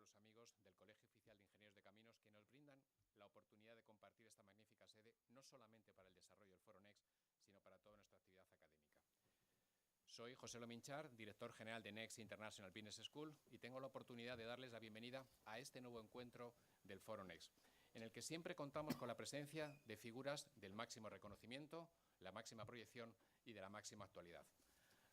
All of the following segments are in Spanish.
los amigos del Colegio Oficial de Ingenieros de Caminos, que nos brindan la oportunidad de compartir esta magnífica sede, no solamente para el desarrollo del Foro Next, sino para toda nuestra actividad académica. Soy José Lominchar, director general de Next International Business School, y tengo la oportunidad de darles la bienvenida a este nuevo encuentro del Foro Next, en el que siempre contamos con la presencia de figuras del máximo reconocimiento, la máxima proyección y de la máxima actualidad.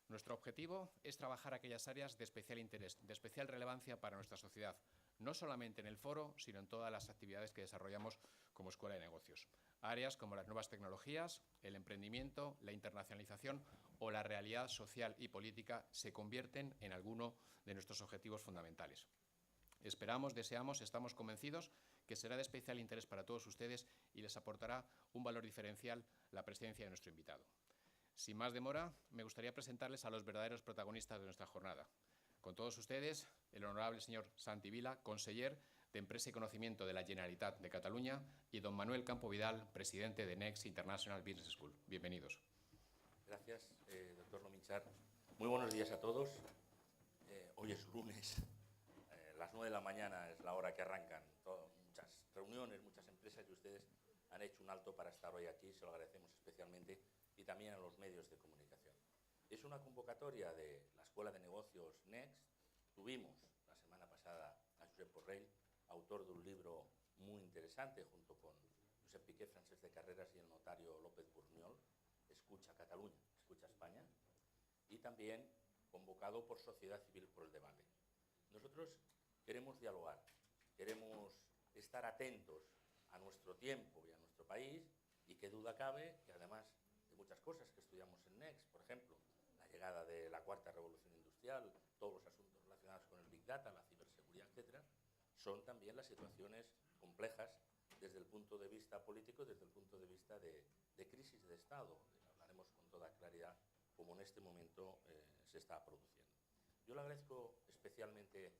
Nuestro objetivo es trabajar aquellas áreas de especial interés, de especial relevancia para nuestra sociedad, no solamente en el foro, sino en todas las actividades que desarrollamos como Escuela de Negocios. Áreas como las nuevas tecnologías, el emprendimiento, la internacionalización o la realidad social y política se convierten en alguno de nuestros objetivos fundamentales. Esperamos, deseamos, estamos convencidos que será de especial interés para todos ustedes y les aportará un valor diferencial la presencia de nuestro invitado. Sin más demora, me gustaría presentarles a los verdaderos protagonistas de nuestra jornada. Con todos ustedes, el honorable señor Santi Vila, conseller de Empresa y Conocimiento de la Generalitat de Cataluña, y don Manuel Campo Vidal, presidente de Next International Business School. Bienvenidos. Gracias, doctor Lominchar. Muy buenos días a todos. Hoy es lunes. Las 9 de la mañana es la hora que arrancan muchas reuniones, muchas empresas, y ustedes han hecho un alto para estar hoy aquí. Se lo agradecemos especialmente, y también a los medios de comunicación. Es una convocatoria de la Escuela de Negocios Next. Tuvimos la semana pasada a Josep Borrell, autor de un libro muy interesante, junto con Josep Piqué, Francesc de Carreras y el notario López Burniol, Escucha Cataluña, Escucha España, y también convocado por Sociedad Civil por el Debate. Nosotros queremos dialogar, queremos estar atentos a nuestro tiempo y a nuestro país, y qué duda cabe que además de muchas cosas que estudiamos en Next, por ejemplo, la llegada de la cuarta revolución industrial, todos los asuntos relacionados con el Big Data, la ciberseguridad, etcétera, son también las situaciones complejas desde el punto de vista político, desde el punto de vista de crisis de Estado. Hablaremos con toda claridad cómo en este momento se está produciendo. Yo le agradezco especialmente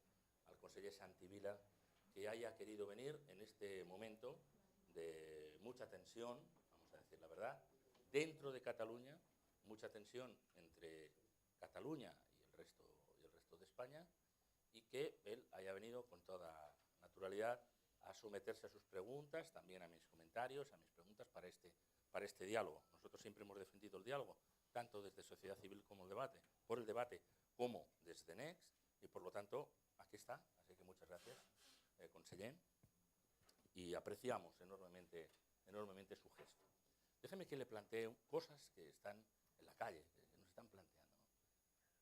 al conseller Santi Vila que haya querido venir en este momento de mucha tensión, vamos a decir la verdad, dentro de Cataluña, mucha tensión entre Cataluña y el resto de España, y que él haya venido con toda naturalidad a someterse a sus preguntas, también a mis comentarios, a mis preguntas para este diálogo. Nosotros siempre hemos defendido el diálogo, tanto desde sociedad civil como por el debate, como desde Next, y por lo tanto, aquí está. Así que muchas gracias, conseller, y apreciamos enormemente su gesto. Déjeme que le plantee cosas que están en la calle, que nos están planteando, ¿no?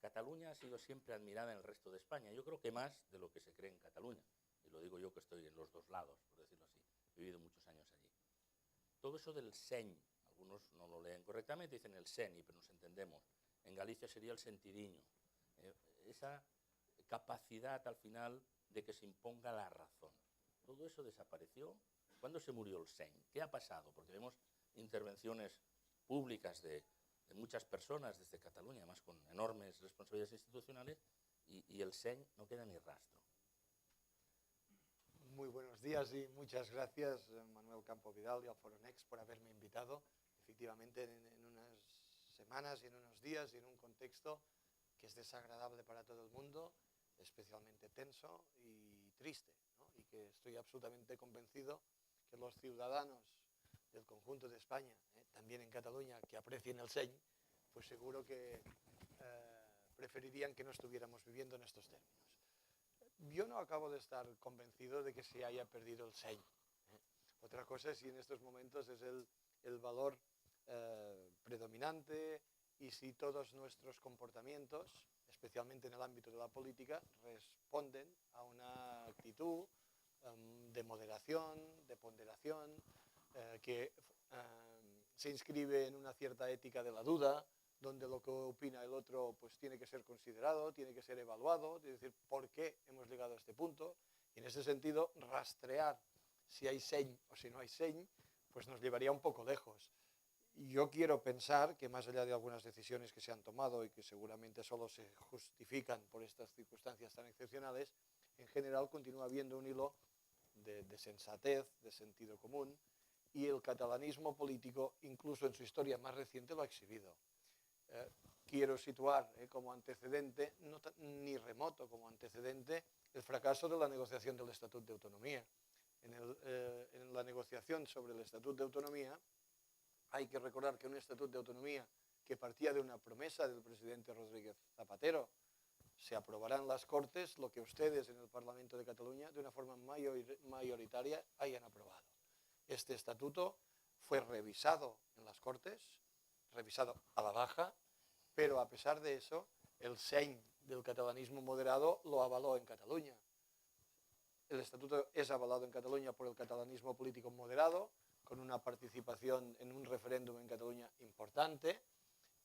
Cataluña ha sido siempre admirada en el resto de España, yo creo que más de lo que se cree en Cataluña, y lo digo yo que estoy en los dos lados, por decirlo así, he vivido muchos años allí. Todo eso del seny, algunos no lo leen correctamente, dicen el seny, pero nos entendemos. En Galicia sería el sentidiño. Esa capacidad al final de que se imponga la razón. Todo eso desapareció. ¿Cuándo se murió el seny? ¿Qué ha pasado? Porque vemos intervenciones públicas de muchas personas desde Cataluña, además con enormes responsabilidades institucionales, y el seny no queda ni rastro. Muy buenos días y muchas gracias, Manuel Campo Vidal y al Foro Next, por haberme invitado. Efectivamente, en unas semanas y en unos días y en un contexto que es desagradable para todo el mundo, especialmente tenso y triste, ¿no? Y que estoy absolutamente convencido que los ciudadanos del conjunto de España, también en Cataluña, que aprecien el seny, pues seguro que preferirían que no estuviéramos viviendo en estos términos. Yo no acabo de estar convencido de que se haya perdido el seny. Otra cosa es si en estos momentos es el valor predominante, y si todos nuestros comportamientos, especialmente en el ámbito de la política, responden a una actitud de moderación, de ponderación, que se inscribe en una cierta ética de la duda, donde lo que opina el otro pues tiene que ser considerado, tiene que ser evaluado, es decir, ¿por qué hemos llegado a este punto? Y en ese sentido, rastrear si hay seny o si no hay seny, pues nos llevaría un poco lejos. Y yo quiero pensar que más allá de algunas decisiones que se han tomado y que seguramente solo se justifican por estas circunstancias tan excepcionales, en general continúa habiendo un hilo de sensatez, de sentido común, y el catalanismo político, incluso en su historia más reciente, lo ha exhibido. quiero situar como antecedente, ni remoto como antecedente, el fracaso de la negociación del Estatuto de Autonomía. En la negociación sobre el Estatuto de Autonomía hay que recordar que un Estatuto de Autonomía que partía de una promesa del presidente Rodríguez Zapatero, se aprobará en las Cortes lo que ustedes en el Parlamento de Cataluña de una forma mayoritaria hayan aprobado. Este estatuto fue revisado en las Cortes, revisado a la baja, pero a pesar de eso, el seny del catalanismo moderado lo avaló en Cataluña. El estatuto es avalado en Cataluña por el catalanismo político moderado, con una participación en un referéndum en Cataluña importante,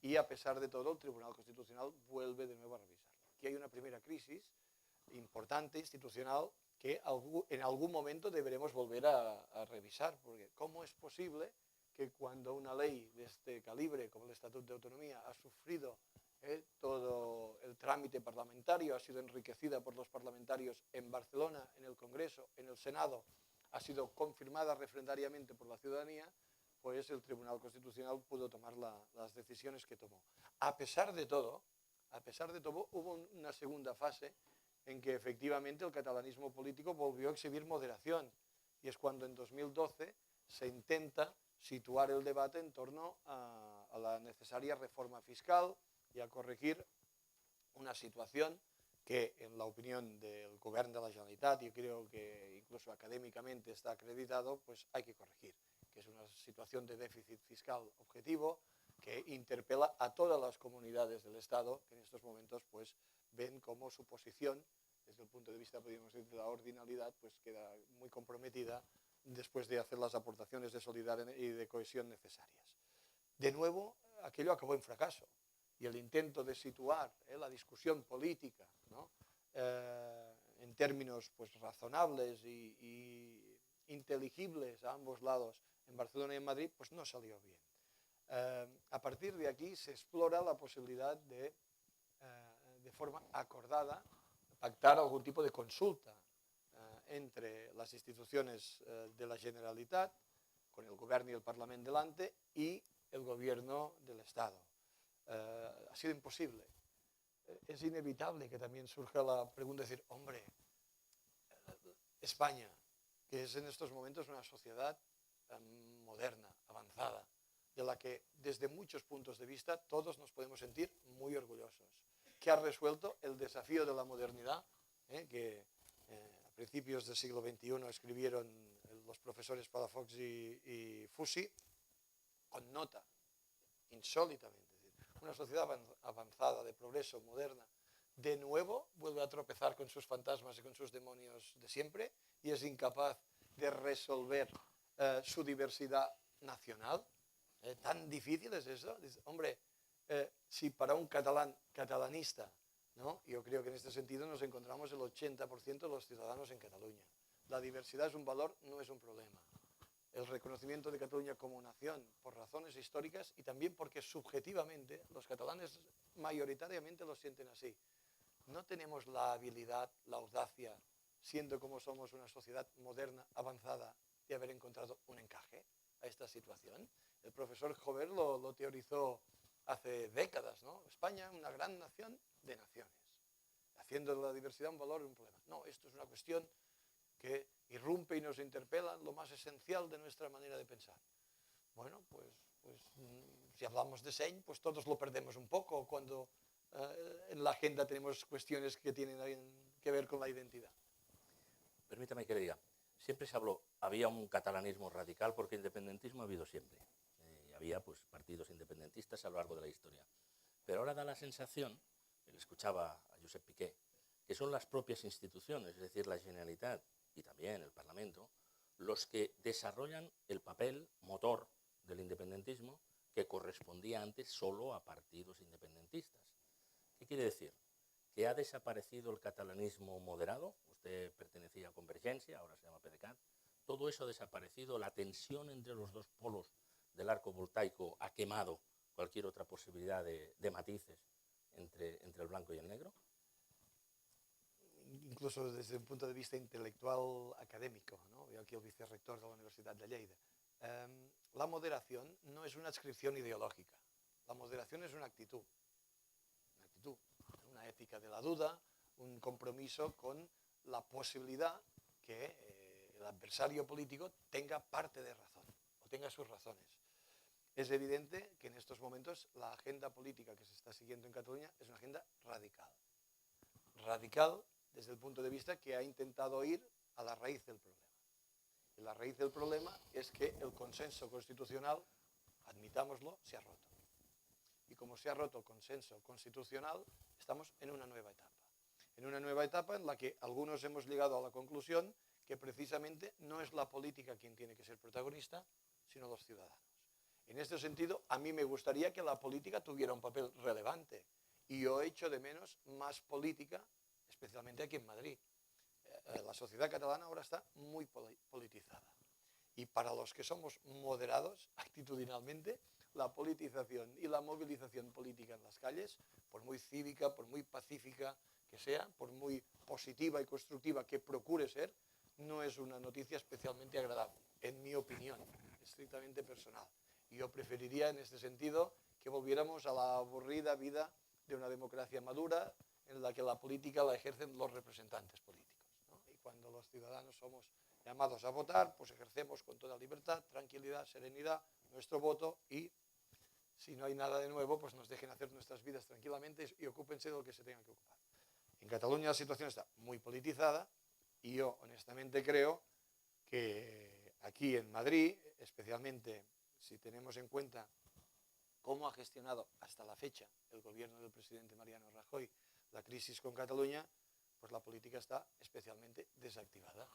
y a pesar de todo el Tribunal Constitucional vuelve de nuevo a revisarlo. Aquí hay una primera crisis importante, institucional, que en algún momento deberemos volver a revisar, porque ¿cómo es posible que cuando una ley de este calibre, como el Estatuto de Autonomía, ha sufrido todo el trámite parlamentario, ha sido enriquecida por los parlamentarios en Barcelona, en el Congreso, en el Senado, ha sido confirmada refrendariamente por la ciudadanía, pues el Tribunal Constitucional pudo tomar las decisiones que tomó? A pesar de todo, hubo una segunda fase en que efectivamente el catalanismo político volvió a exhibir moderación, y es cuando en 2012 se intenta situar el debate en torno a la necesaria reforma fiscal y a corregir una situación que, en la opinión del Govern de la Generalitat, y creo que incluso académicamente está acreditado, pues hay que corregir, que es una situación de déficit fiscal objetivo que interpela a todas las comunidades del Estado, que en estos momentos pues ven como su posición, desde el punto de vista, podríamos decir, de la ordinalidad, pues queda muy comprometida después de hacer las aportaciones de solidaridad y de cohesión necesarias. De nuevo, aquello acabó en fracaso, y el intento de situar la discusión política, ¿no?, en términos pues razonables y inteligibles a ambos lados, en Barcelona y en Madrid, pues no salió bien. A partir de aquí se explora la posibilidad de forma acordada, pactar algún tipo de consulta entre las instituciones de la Generalitat, con el Gobierno y el Parlamento delante, y el Gobierno del Estado. Ha sido imposible. Es inevitable que también surja la pregunta de decir, hombre, España, que es en estos momentos una sociedad moderna, avanzada, de la que desde muchos puntos de vista todos nos podemos sentir muy orgullosos, que ha resuelto el desafío de la modernidad, que a principios del siglo XXI escribieron los profesores Palafox y Fusi, con nota, insólitamente. Una sociedad avanzada, de progreso, moderna, de nuevo vuelve a tropezar con sus fantasmas y con sus demonios de siempre, y es incapaz de resolver su diversidad nacional. ¿Tan difícil es eso? Dice, hombre, si para un catalanista, ¿no?, yo creo que en este sentido nos encontramos el 80% de los ciudadanos en Cataluña. La diversidad es un valor, no es un problema. El reconocimiento de Cataluña como nación por razones históricas, y también porque subjetivamente los catalanes mayoritariamente lo sienten así. No tenemos la habilidad, la audacia, siendo como somos una sociedad moderna, avanzada, de haber encontrado un encaje a esta situación. El profesor Jover lo teorizó hace décadas, ¿no? España, una gran nación de naciones, haciendo de la diversidad un valor y un problema. No, esto es una cuestión que irrumpe y nos interpela en lo más esencial de nuestra manera de pensar. Bueno, pues si hablamos de seny, pues todos lo perdemos un poco cuando en la agenda tenemos cuestiones que tienen que ver con la identidad. Permítame que le diga, siempre se habló, había un catalanismo radical, porque independentismo ha habido siempre. Había pues partidos independentistas a lo largo de la historia. Pero ahora da la sensación, le escuchaba a Josep Piqué, que son las propias instituciones, es decir, la Generalitat y también el Parlamento, los que desarrollan el papel motor del independentismo que correspondía antes solo a partidos independentistas. ¿Qué quiere decir? Que ha desaparecido el catalanismo moderado, usted pertenecía a Convergencia, ahora se llama PDeCAT, todo eso ha desaparecido, la tensión entre los dos polos del arco voltaico ha quemado cualquier otra posibilidad de matices entre el blanco y el negro. Incluso desde un punto de vista intelectual académico, ¿no? Veo aquí el vicerrector de la Universidad de Lleida. La moderación no es una adscripción ideológica, la moderación es una actitud. tú, una ética de la duda, un compromiso con la posibilidad que el adversario político tenga parte de razón o tenga sus razones. Es evidente que en estos momentos la agenda política que se está siguiendo en Cataluña es una agenda radical. Radical desde el punto de vista que ha intentado ir a la raíz del problema. Y la raíz del problema es que el consenso constitucional, admitámoslo, se ha roto. Y como se ha roto el consenso constitucional, estamos en una nueva etapa. En una nueva etapa en la que algunos hemos llegado a la conclusión que precisamente no es la política quien tiene que ser protagonista, sino los ciudadanos. En este sentido, a mí me gustaría que la política tuviera un papel relevante. Y yo echo de menos más política, especialmente aquí en Madrid. La sociedad catalana ahora está muy politizada. Y para los que somos moderados actitudinalmente, la politización y la movilización política en las calles, por muy cívica, por muy pacífica que sea, por muy positiva y constructiva que procure ser, no es una noticia especialmente agradable, en mi opinión, estrictamente personal. Y yo preferiría en este sentido que volviéramos a la aburrida vida de una democracia madura en la que la política la ejercen los representantes políticos, ¿no? Y cuando los ciudadanos somos llamados a votar, pues ejercemos con toda libertad, tranquilidad, serenidad nuestro voto y si no hay nada de nuevo, pues nos dejen hacer nuestras vidas tranquilamente y ocúpense de lo que se tengan que ocupar. En Cataluña la situación está muy politizada y yo honestamente creo que aquí en Madrid, especialmente si tenemos en cuenta cómo ha gestionado hasta la fecha el gobierno del presidente Mariano Rajoy la crisis con Cataluña, pues la política está especialmente desactivada.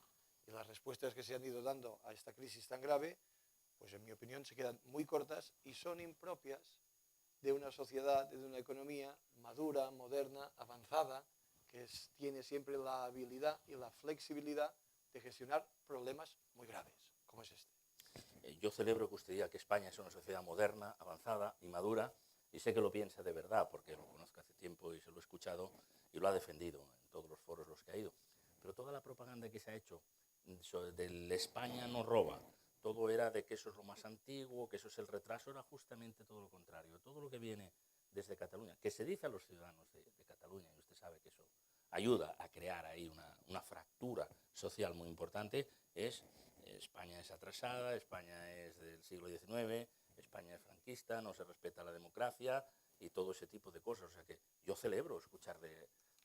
Y las respuestas que se han ido dando a esta crisis tan grave, pues en mi opinión se quedan muy cortas y son impropias de una sociedad, de una economía madura, moderna, avanzada, que tiene siempre la habilidad y la flexibilidad de gestionar problemas muy graves, como es este. Yo celebro que usted diga que España es una sociedad moderna, avanzada y madura, y sé que lo piensa de verdad, porque lo conozco hace tiempo y se lo he escuchado y lo ha defendido en todos los foros los que ha ido. Pero toda la propaganda que se ha hecho del España no roba, todo era de que eso es lo más antiguo, que eso es el retraso, era justamente todo lo contrario. Todo lo que viene desde Cataluña, que se dice a los ciudadanos de Cataluña, y usted sabe que eso ayuda a crear ahí una fractura social muy importante, es España es atrasada, España es del siglo XIX, España es franquista, no se respeta la democracia y todo ese tipo de cosas. O sea que yo celebro escuchar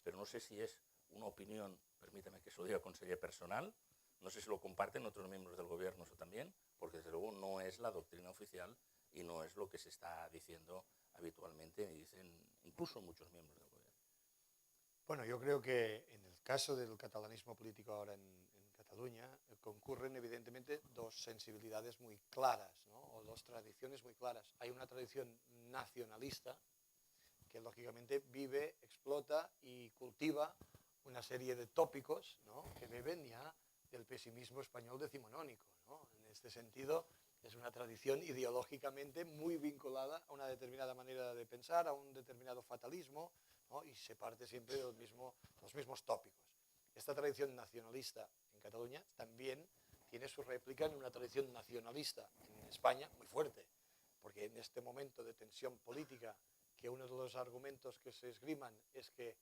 pero no sé si es una opinión, permítame que se lo diga, conseller personal, no sé si lo comparten otros miembros del gobierno eso también, porque desde luego no es la doctrina oficial y no es lo que se está diciendo habitualmente y dicen incluso muchos miembros del gobierno. Bueno, yo creo que en el caso del catalanismo político ahora en Cataluña concurren evidentemente dos sensibilidades muy claras, ¿no? O dos tradiciones muy claras. Hay una tradición nacionalista que lógicamente vive, explota y cultiva una serie de tópicos, ¿no?, que beben ya del pesimismo español decimonónico, ¿no? En este sentido, es una tradición ideológicamente muy vinculada a una determinada manera de pensar, a un determinado fatalismo, ¿no? Y se parte siempre de los mismos tópicos. Esta tradición nacionalista en Cataluña también tiene su réplica en una tradición nacionalista en España muy fuerte, porque en este momento de tensión política, que uno de los argumentos que se esgriman es que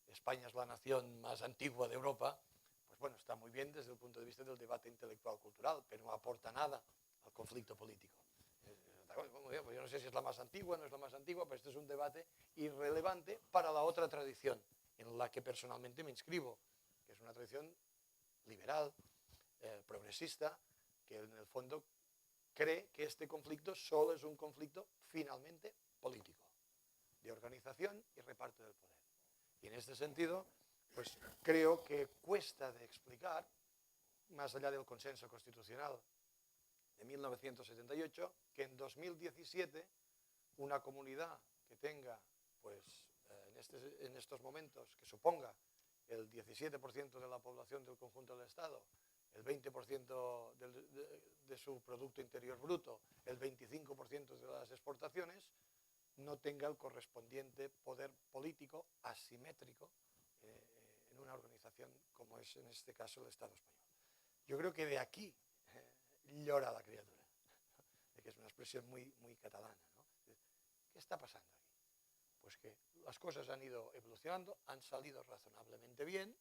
España es la nación más antigua de Europa, pues bueno, está muy bien desde el punto de vista del debate intelectual-cultural, pero no aporta nada al conflicto político. Yo no sé si es la más antigua, no es la más antigua, pero este es un debate irrelevante para la otra tradición en la que personalmente me inscribo, que es una tradición liberal, progresista, que en el fondo cree que este conflicto solo es un conflicto finalmente político, de organización y reparto del poder. Y en este sentido, pues creo que cuesta de explicar, más allá del consenso constitucional de 1978, que en 2017 una comunidad que tenga, pues en estos momentos, que suponga el 17% de la población del conjunto del Estado, el 20% de su Producto Interior Bruto, el 25% de las exportaciones, no tenga el correspondiente poder político asimétrico en una organización como es en este caso el Estado español. Yo creo que de aquí llora la criatura, ¿no? De que es una expresión muy catalana, ¿no? ¿Qué está pasando aquí? pues que las cosas han ido evolucionando, han salido razonablemente bien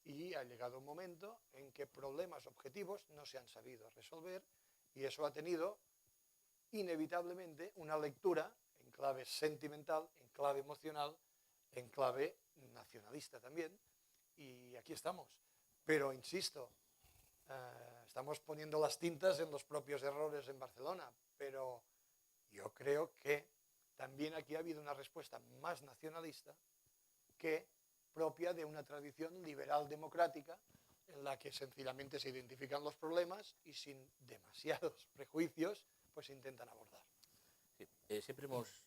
y ha llegado un momento en que problemas objetivos no se han sabido resolver y eso ha tenido inevitablemente una lectura en clave sentimental, en clave emocional, en clave nacionalista también, y aquí estamos. Pero, insisto, estamos poniendo las tintas en los propios errores en Barcelona, pero yo creo que también aquí ha habido una respuesta más nacionalista que propia de una tradición liberal democrática en la que sencillamente se identifican los problemas y sin demasiados prejuicios pues se intentan abordar. Sí, siempre hemos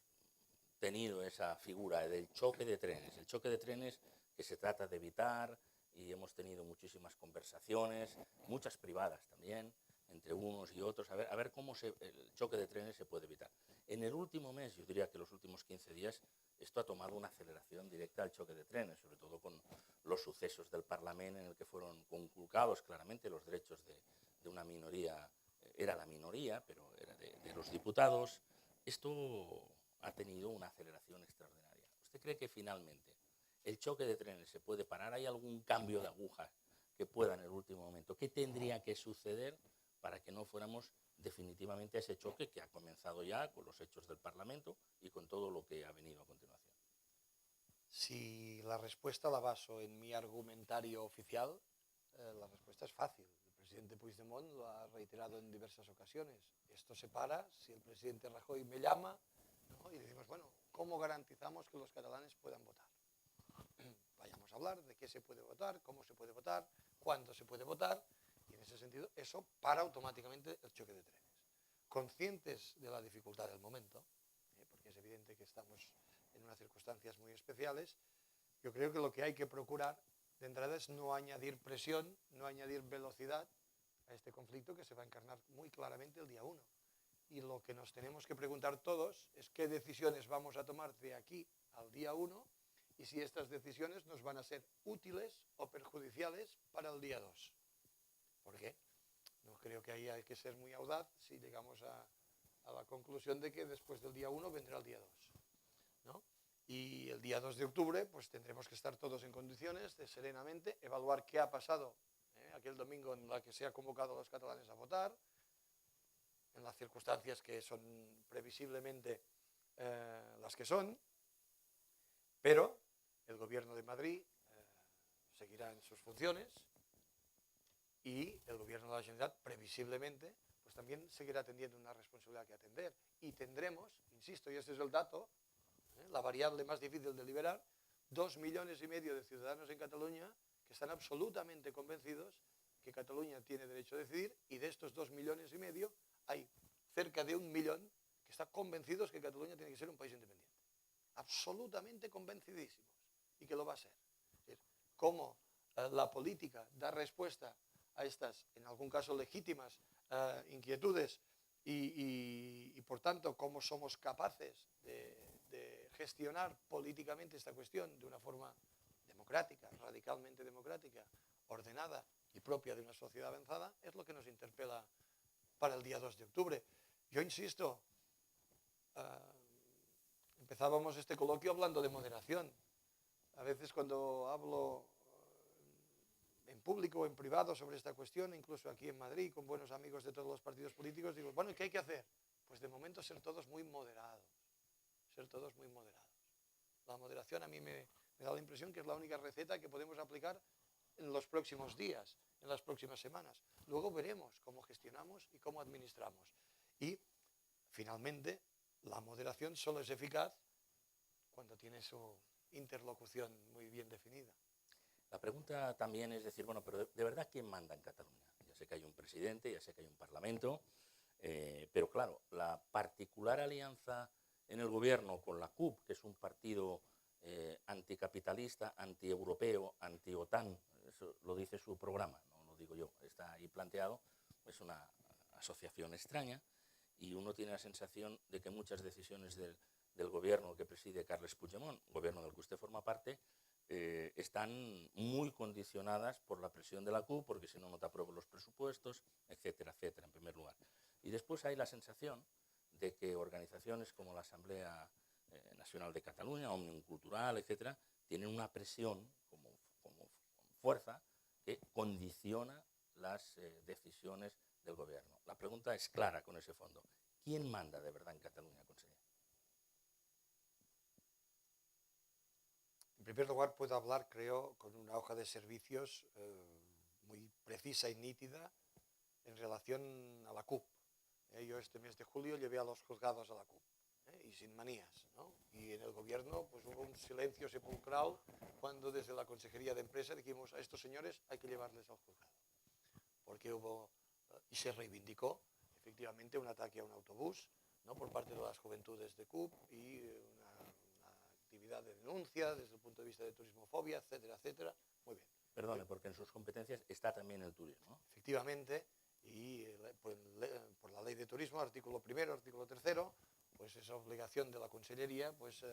tenido esa figura del choque de trenes, el choque de trenes que se trata de evitar, y hemos tenido muchísimas conversaciones, muchas privadas también, entre unos y otros, a ver cómo el choque de trenes se puede evitar. En el último mes, yo diría que los últimos 15 días, esto ha tomado una aceleración directa al choque de trenes, sobre todo con los sucesos del Parlamento en el que fueron conculcados claramente los derechos de una minoría, era la minoría, pero era de los diputados. Esto ha tenido una aceleración extraordinaria. ¿Usted cree que finalmente el choque de trenes se puede parar? ¿Hay algún cambio de aguja que pueda en el último momento? ¿Qué tendría que suceder para que no fuéramos definitivamente a ese choque que ha comenzado ya con los hechos del Parlamento y con todo lo que ha venido a continuación? Si la respuesta la baso en mi argumentario oficial, la respuesta es fácil. El presidente Puigdemont lo ha reiterado en diversas ocasiones. Esto se para si el presidente Rajoy me llama, ¿no? Y decimos, bueno, ¿cómo garantizamos que los catalanes puedan votar? Vayamos a hablar de qué se puede votar, cómo se puede votar, cuándo se puede votar, y en ese sentido eso para automáticamente el choque de trenes. Conscientes de la dificultad del momento, porque es evidente que estamos en unas circunstancias muy especiales, yo creo que lo que hay que procurar de entrada es no añadir presión, no añadir velocidad a este conflicto que se va a encarnar muy claramente el día 1. Y lo que nos tenemos que preguntar todos es qué decisiones vamos a tomar de aquí al día 1 y si estas decisiones nos van a ser útiles o perjudiciales para el día 2. ¿Por qué? No creo que ahí hay que ser muy audaz si llegamos a la conclusión de que después del día 1 vendrá el día 2, ¿no? Y el día 2 de octubre pues tendremos que estar todos en condiciones de serenamente evaluar qué ha pasado aquel domingo en la que se ha convocado a los catalanes a votar, en las circunstancias que son previsiblemente las que son, pero el gobierno de Madrid seguirá en sus funciones y el gobierno de la Generalitat previsiblemente pues también seguirá teniendo una responsabilidad que atender y tendremos, insisto, y este es el dato, la variable más difícil de liberar, 2,5 millones de ciudadanos en Cataluña que están absolutamente convencidos que Cataluña tiene derecho a decidir, y de estos 2,5 millones hay cerca de 1 millón que están convencidos que Cataluña tiene que ser un país independiente. Absolutamente convencidísimos, y que lo va a ser. Es decir, cómo la política da respuesta a estas, en algún caso legítimas, inquietudes y por tanto, cómo somos capaces de gestionar políticamente esta cuestión de una forma democrática, radicalmente democrática, ordenada y propia de una sociedad avanzada, es lo que nos interpela para el día 2 de octubre. Yo insisto, empezábamos este coloquio hablando de moderación. A veces cuando hablo en público o en privado sobre esta cuestión, incluso aquí en Madrid, con buenos amigos de todos los partidos políticos, digo, bueno, ¿y qué hay que hacer? Pues de momento ser todos muy moderados, ser todos muy moderados. La moderación a mí me da la impresión que es la única receta que podemos aplicar en los próximos días, en las próximas semanas. Luego veremos cómo gestionamos y cómo administramos. Y, finalmente, la moderación solo es eficaz cuando tiene su interlocución muy bien definida. La pregunta también es decir, bueno, pero de verdad, ¿quién manda en Cataluña? Ya sé que hay un presidente, ya sé que hay un parlamento, pero claro, la particular alianza en el gobierno con la CUP, que es un partido anticapitalista, antieuropeo, anti-OTAN, eso lo dice su programa, no lo digo yo, está ahí planteado, es una asociación extraña y uno tiene la sensación de que muchas decisiones del gobierno que preside Carles Puigdemont, gobierno del que usted forma parte, están muy condicionadas por la presión de la CUP, porque si no, no te apruebo los presupuestos, etcétera, etcétera, en primer lugar. Y después hay la sensación de que organizaciones como la Asamblea Nacional de Cataluña, Òmnium Cultural, etcétera, tienen una presión como fuerza que condiciona las decisiones del gobierno. La pregunta es clara con ese fondo. ¿Quién manda de verdad en Cataluña, conseller? En primer lugar, puedo hablar, creo, con una hoja de servicios muy precisa y nítida en relación a la CUP. Yo este mes de julio llevé a los juzgados a la CUP, y sin manías, ¿no? Y en el gobierno pues hubo un silencio sepulcral cuando desde la Consejería de Empresa dijimos a estos señores hay que llevarles al juzgado. Porque hubo, y se reivindicó efectivamente un ataque a un autobús, ¿no?, por parte de las juventudes de CUP y una actividad de denuncia desde el punto de vista de turismofobia, etcétera, etcétera. Muy bien. Perdone, porque en sus competencias está también el turismo, ¿no? Efectivamente, y por la ley de turismo, artículo primero, artículo tercero, pues es obligación de la Consellería pues,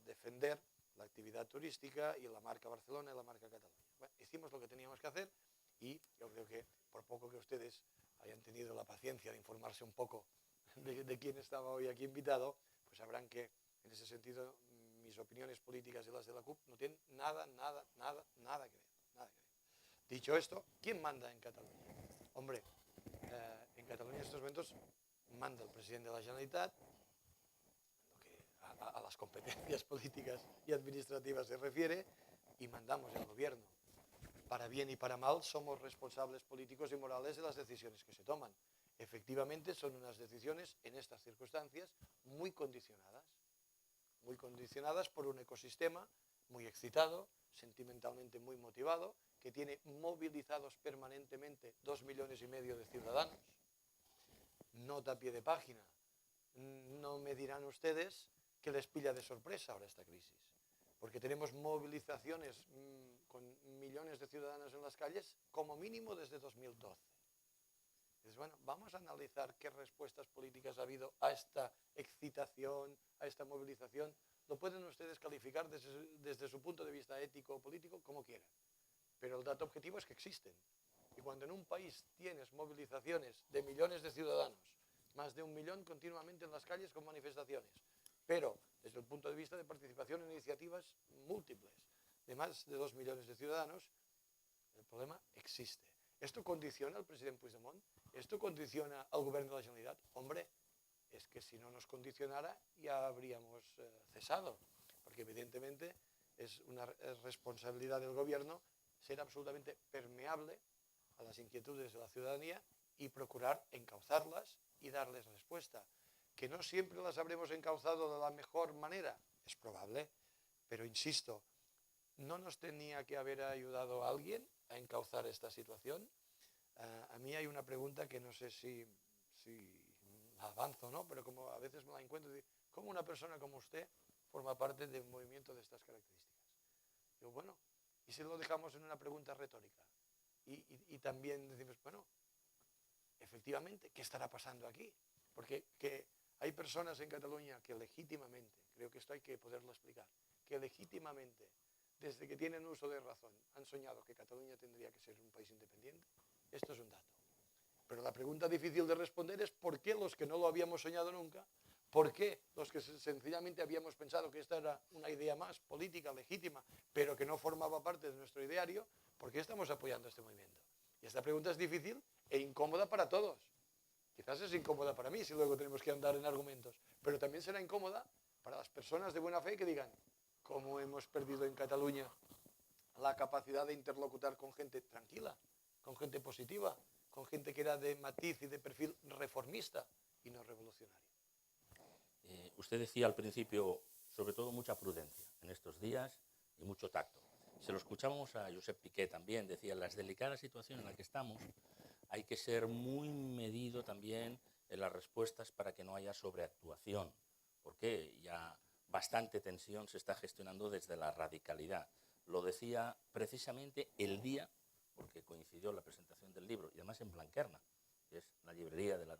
defender la actividad turística y la marca Barcelona y la marca Cataluña. Bueno, hicimos lo que teníamos que hacer y yo creo que por poco que ustedes hayan tenido la paciencia de informarse un poco de quién estaba hoy aquí invitado, pues sabrán que en ese sentido mis opiniones políticas y las de la CUP no tienen nada que ver, nada que ver. Dicho esto, ¿quién manda en Cataluña? Hombre, en Cataluña en estos momentos manda el presidente de la Generalitat, lo que a las competencias políticas y administrativas se refiere, y mandamos el gobierno. Para bien y para mal somos responsables políticos y morales de las decisiones que se toman. Efectivamente son unas decisiones en estas circunstancias muy condicionadas por un ecosistema muy excitado, sentimentalmente muy motivado, que tiene movilizados permanentemente 2,5 millones de ciudadanos. Nota a pie de página. No me dirán ustedes que les pilla de sorpresa ahora esta crisis, porque tenemos movilizaciones con millones de ciudadanos en las calles como mínimo desde 2012. Entonces, bueno, vamos a analizar qué respuestas políticas ha habido a esta excitación, a esta movilización. Lo pueden ustedes calificar desde su punto de vista ético o político como quieran, pero el dato objetivo es que existen. Y cuando en un país tienes movilizaciones de millones de ciudadanos, más de 1 millón continuamente en las calles con manifestaciones, pero desde el punto de vista de participación en iniciativas múltiples de más de 2 millones de ciudadanos, el problema existe. ¿Esto condiciona al presidente Puigdemont? ¿Esto condiciona al gobierno de la Generalitat? Hombre, es que si no nos condicionara ya habríamos cesado, porque evidentemente es una responsabilidad del gobierno ser absolutamente permeable a las inquietudes de la ciudadanía y procurar encauzarlas y darles respuesta. Que no siempre las habremos encauzado de la mejor manera, es probable, pero insisto, ¿no nos tenía que haber ayudado alguien a encauzar esta situación? A mí hay una pregunta que no sé si avanzo o no, pero como a veces me la encuentro, ¿cómo una persona como usted forma parte de un movimiento de estas características? Digo, bueno, ¿y si lo dejamos en una pregunta retórica? Y también decimos, bueno, efectivamente, ¿qué estará pasando aquí? Porque que hay personas en Cataluña que legítimamente, creo que esto hay que poderlo explicar, que legítimamente, desde que tienen uso de razón, han soñado que Cataluña tendría que ser un país independiente. Esto es un dato. Pero la pregunta difícil de responder es ¿por qué los que no lo habíamos soñado nunca? ¿Por qué los que sencillamente habíamos pensado que esta era una idea más política, legítima, pero que no formaba parte de nuestro ideario? ¿Por qué estamos apoyando este movimiento? Y esta pregunta es difícil e incómoda para todos. Quizás es incómoda para mí si luego tenemos que andar en argumentos, pero también será incómoda para las personas de buena fe que digan ¿cómo hemos perdido en Cataluña la capacidad de interlocutar con gente tranquila, con gente positiva, con gente que era de matiz y de perfil reformista y no revolucionario? Usted decía al principio, sobre todo, mucha prudencia en estos días y mucho tacto. Se lo escuchábamos a Josep Piqué también, decía, en la delicada situación en la que estamos, hay que ser muy medido también en las respuestas para que no haya sobreactuación, porque ya bastante tensión se está gestionando desde la radicalidad. Lo decía precisamente el día, porque coincidió la presentación del libro, y además en Blanquerna, que es la librería de la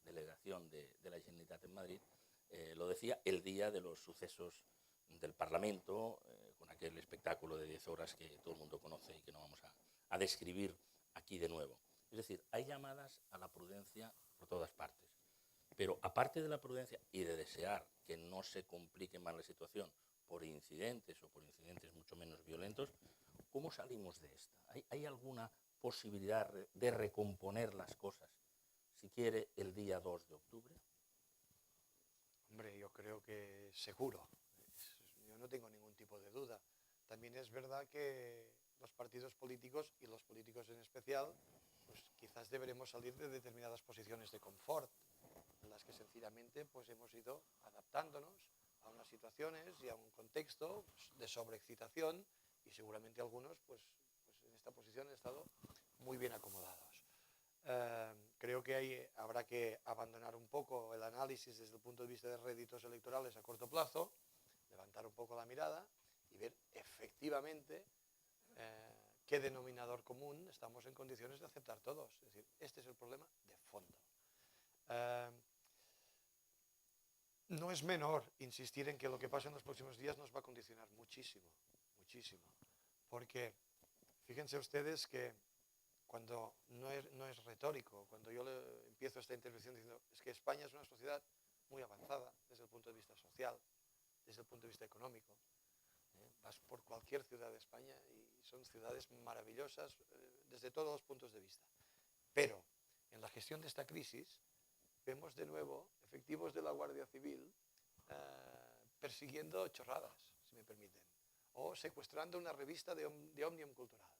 delegación de la Generalitat en Madrid, lo decía el día de los sucesos del Parlamento, con aquel espectáculo de 10 horas que todo el mundo conoce y que no vamos a describir aquí de nuevo. Es decir, hay llamadas a la prudencia por todas partes. Pero aparte de la prudencia y de desear que no se complique más la situación por incidentes o por incidentes mucho menos violentos, ¿cómo salimos de esta? ¿Hay alguna posibilidad de recomponer las cosas, si quiere, el día 2 de octubre? Hombre, yo creo que seguro. Yo no tengo ningún tipo de duda. También es verdad que los partidos políticos, y los políticos en especial, pues quizás deberemos salir de determinadas posiciones de confort, en las que sencillamente pues hemos ido adaptándonos a unas situaciones y a un contexto pues, de sobreexcitación, y seguramente algunos pues en esta posición han estado muy bien acomodados. Creo que habrá que abandonar un poco el análisis desde el punto de vista de réditos electorales a corto plazo, levantar un poco la mirada y ver efectivamente qué denominador común estamos en condiciones de aceptar todos. Es decir, este es el problema de fondo. No es menor insistir en que lo que pasa en los próximos días nos va a condicionar muchísimo, muchísimo. Porque fíjense ustedes que cuando no es retórico, cuando yo empiezo esta intervención diciendo es que España es una sociedad muy avanzada desde el punto de vista social, desde el punto de vista económico. Vas por cualquier ciudad de España y son ciudades maravillosas desde todos los puntos de vista. Pero en la gestión de esta crisis vemos de nuevo efectivos de la Guardia Civil persiguiendo chorradas, si me permiten, o secuestrando una revista de Òmnium Cultural.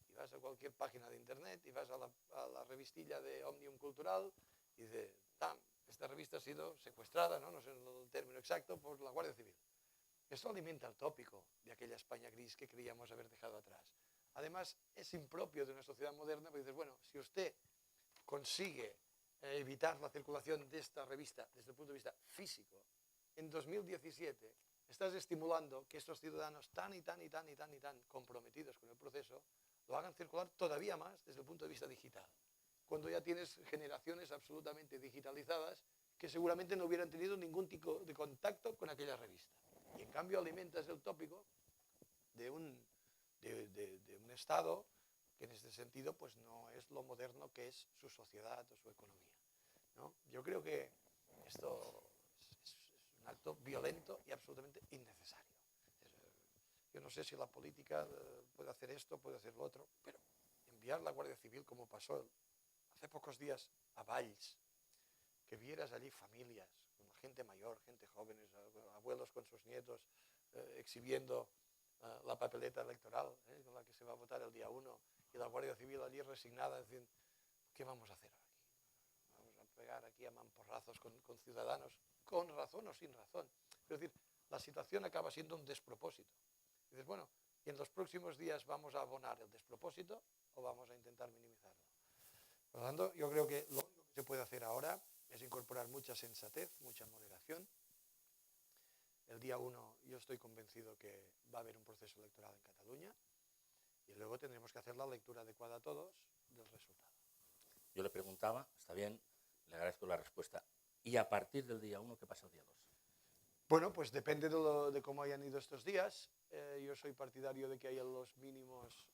Y vas a cualquier página de internet y vas a la revistilla de Òmnium Cultural y dice, esta revista ha sido secuestrada, no sé el término exacto, por la Guardia Civil. Esto alimenta el tópico de aquella España gris que creíamos haber dejado atrás. Además, es impropio de una sociedad moderna, porque dices, bueno, si usted consigue evitar la circulación de esta revista desde el punto de vista físico, en 2017 estás estimulando que estos ciudadanos tan comprometidos con el proceso lo hagan circular todavía más desde el punto de vista digital, cuando ya tienes generaciones absolutamente digitalizadas que seguramente no hubieran tenido ningún tipo de contacto con aquella revista. Y en cambio alimentas el tópico de un Estado que en este sentido pues no es lo moderno que es su sociedad o su economía, ¿no? Yo creo que esto es un acto violento y absolutamente innecesario. Yo no sé si la política puede hacer esto, puede hacer lo otro, pero enviar la Guardia Civil, como pasó hace pocos días a Valls, que vieras allí familias, con gente mayor, gente jóvenes, abuelos con sus nietos, exhibiendo la papeleta electoral, con la que se va a votar el día 1, y la Guardia Civil allí resignada, diciendo, ¿qué vamos a hacer aquí? Vamos a pegar aquí a mamporrazos con ciudadanos, con razón o sin razón. Es decir, la situación acaba siendo un despropósito. Y dices, bueno, ¿y en los próximos días vamos a abonar el despropósito o vamos a intentar minimizarlo? Por lo tanto, yo creo que lo único que se puede hacer ahora es incorporar mucha sensatez, mucha moderación. El día 1 yo estoy convencido que va a haber un proceso electoral en Cataluña y luego tendremos que hacer la lectura adecuada a todos del resultado. Yo le preguntaba, está bien, le agradezco la respuesta. ¿Y a partir del día 1 qué pasa el día 2? Bueno, pues depende de cómo hayan ido estos días. Yo soy partidario de que haya los mínimos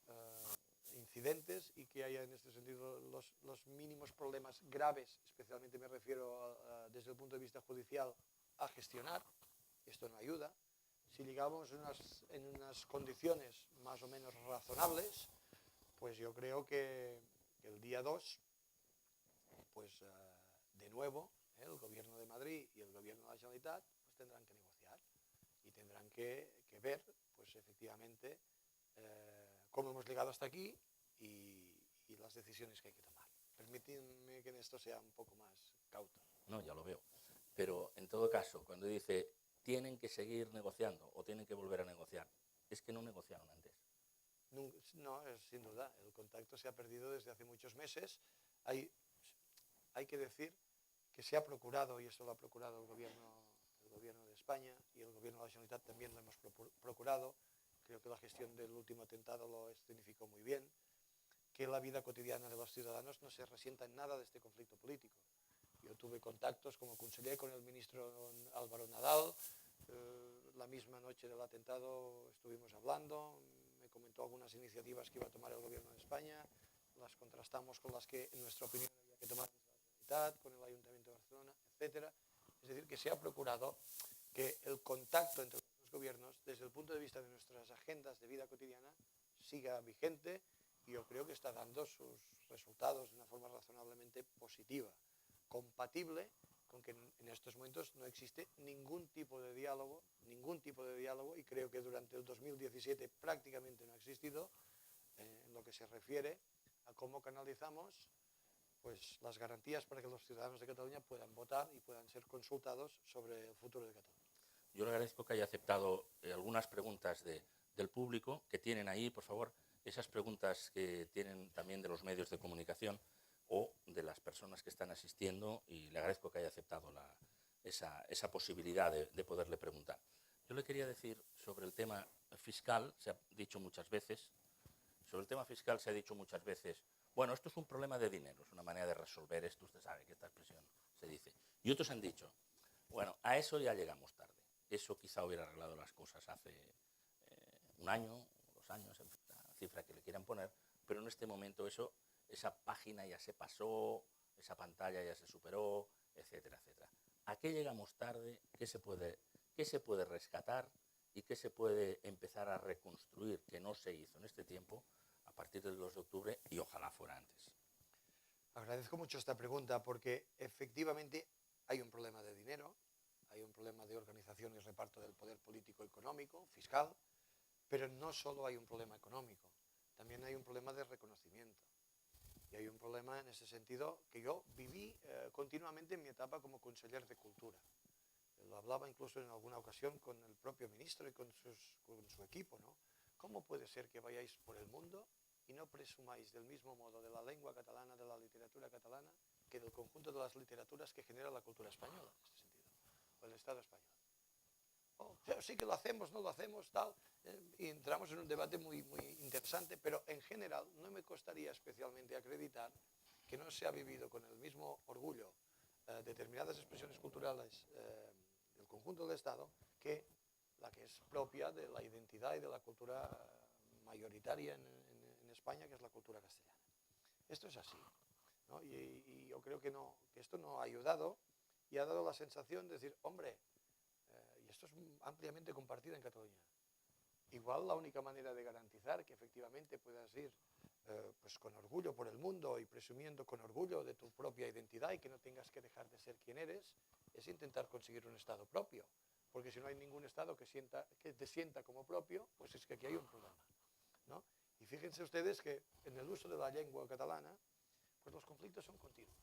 incidentes y que haya en este sentido los mínimos problemas graves, especialmente me refiero desde el punto de vista judicial, a gestionar. Esto no ayuda. Si llegamos en unas condiciones más o menos razonables, pues yo creo que el día 2, pues de nuevo, el Gobierno de Madrid y el Gobierno de la Generalitat pues tendrán que negociar y tendrán que ver, pues efectivamente, cómo hemos llegado hasta aquí y las decisiones que hay que tomar. Permíteme que en esto sea un poco más cauto. No, ya lo veo. Pero en todo caso, cuando dice tienen que seguir negociando o tienen que volver a negociar, es que no negociaron antes. No, sin duda. El contacto se ha perdido desde hace muchos meses. Hay que decir que se ha procurado, y eso lo ha procurado el gobierno de España y el Gobierno de la Generalitat también lo hemos procurado. Creo que la gestión del último atentado lo escenificó muy bien, que la vida cotidiana de los ciudadanos no se resienta en nada de este conflicto político. Yo tuve contactos como conseller con el ministro Álvaro Nadal, la misma noche del atentado estuvimos hablando, me comentó algunas iniciativas que iba a tomar el Gobierno de España, las contrastamos con las que en nuestra opinión había que tomar con el Ayuntamiento de Barcelona, etc. Es decir, que se ha procurado que el contacto entre los gobiernos, desde el punto de vista de nuestras agendas de vida cotidiana, siga vigente y yo creo que está dando sus resultados de una forma razonablemente positiva, compatible con que en estos momentos no existe ningún tipo de diálogo, y creo que durante el 2017 prácticamente no ha existido, en lo que se refiere a cómo canalizamos pues, las garantías para que los ciudadanos de Cataluña puedan votar y puedan ser consultados sobre el futuro de Cataluña. Yo le agradezco que haya aceptado algunas preguntas del público que tienen ahí, por favor, esas preguntas que tienen también de los medios de comunicación o de las personas que están asistiendo, y le agradezco que haya aceptado esa posibilidad de poderle preguntar. Yo le quería decir sobre el tema fiscal, se ha dicho muchas veces, bueno, esto es un problema de dinero, es una manera de resolver esto, usted sabe que esta expresión se dice. Y otros han dicho, bueno, a eso ya llegamos tarde. Eso quizá hubiera arreglado las cosas hace un año, 2 años, en fin, la cifra que le quieran poner, pero en este momento esa página ya se pasó, esa pantalla ya se superó, etcétera, etcétera. ¿A qué llegamos tarde? ¿Qué se puede rescatar? ¿Y qué se puede empezar a reconstruir que no se hizo en este tiempo a partir del 2 de octubre y ojalá fuera antes? Agradezco mucho esta pregunta porque efectivamente hay un problema de dinero, hay un problema de organización y reparto del poder político, económico, fiscal, pero no solo hay un problema económico, también hay un problema de reconocimiento. Y hay un problema en ese sentido que yo viví continuamente en mi etapa como conseller de Cultura. Lo hablaba incluso en alguna ocasión con el propio ministro y con su equipo, ¿no? ¿Cómo puede ser que vayáis por el mundo y no presumáis del mismo modo de la lengua catalana, de la literatura catalana, que del conjunto de las literaturas que genera la cultura española, en este sentido, o el Estado español? Oh, sí que lo hacemos, no lo hacemos, tal, y entramos en un debate muy, muy interesante, pero en general no me costaría especialmente acreditar que no se ha vivido con el mismo orgullo determinadas expresiones culturales del conjunto del Estado que la que es propia de la identidad y de la cultura mayoritaria en España, que es la cultura castellana. Esto es así, ¿no? Y yo creo que esto no ha ayudado y ha dado la sensación de decir, hombre, y esto es ampliamente compartido en Cataluña, igual la única manera de garantizar que efectivamente puedas ir pues con orgullo por el mundo y presumiendo con orgullo de tu propia identidad y que no tengas que dejar de ser quien eres, es intentar conseguir un Estado propio. Porque si no hay ningún Estado que te sienta como propio, pues es que aquí hay un problema, ¿no? Y fíjense ustedes que en el uso de la lengua catalana, pues los conflictos son continuos.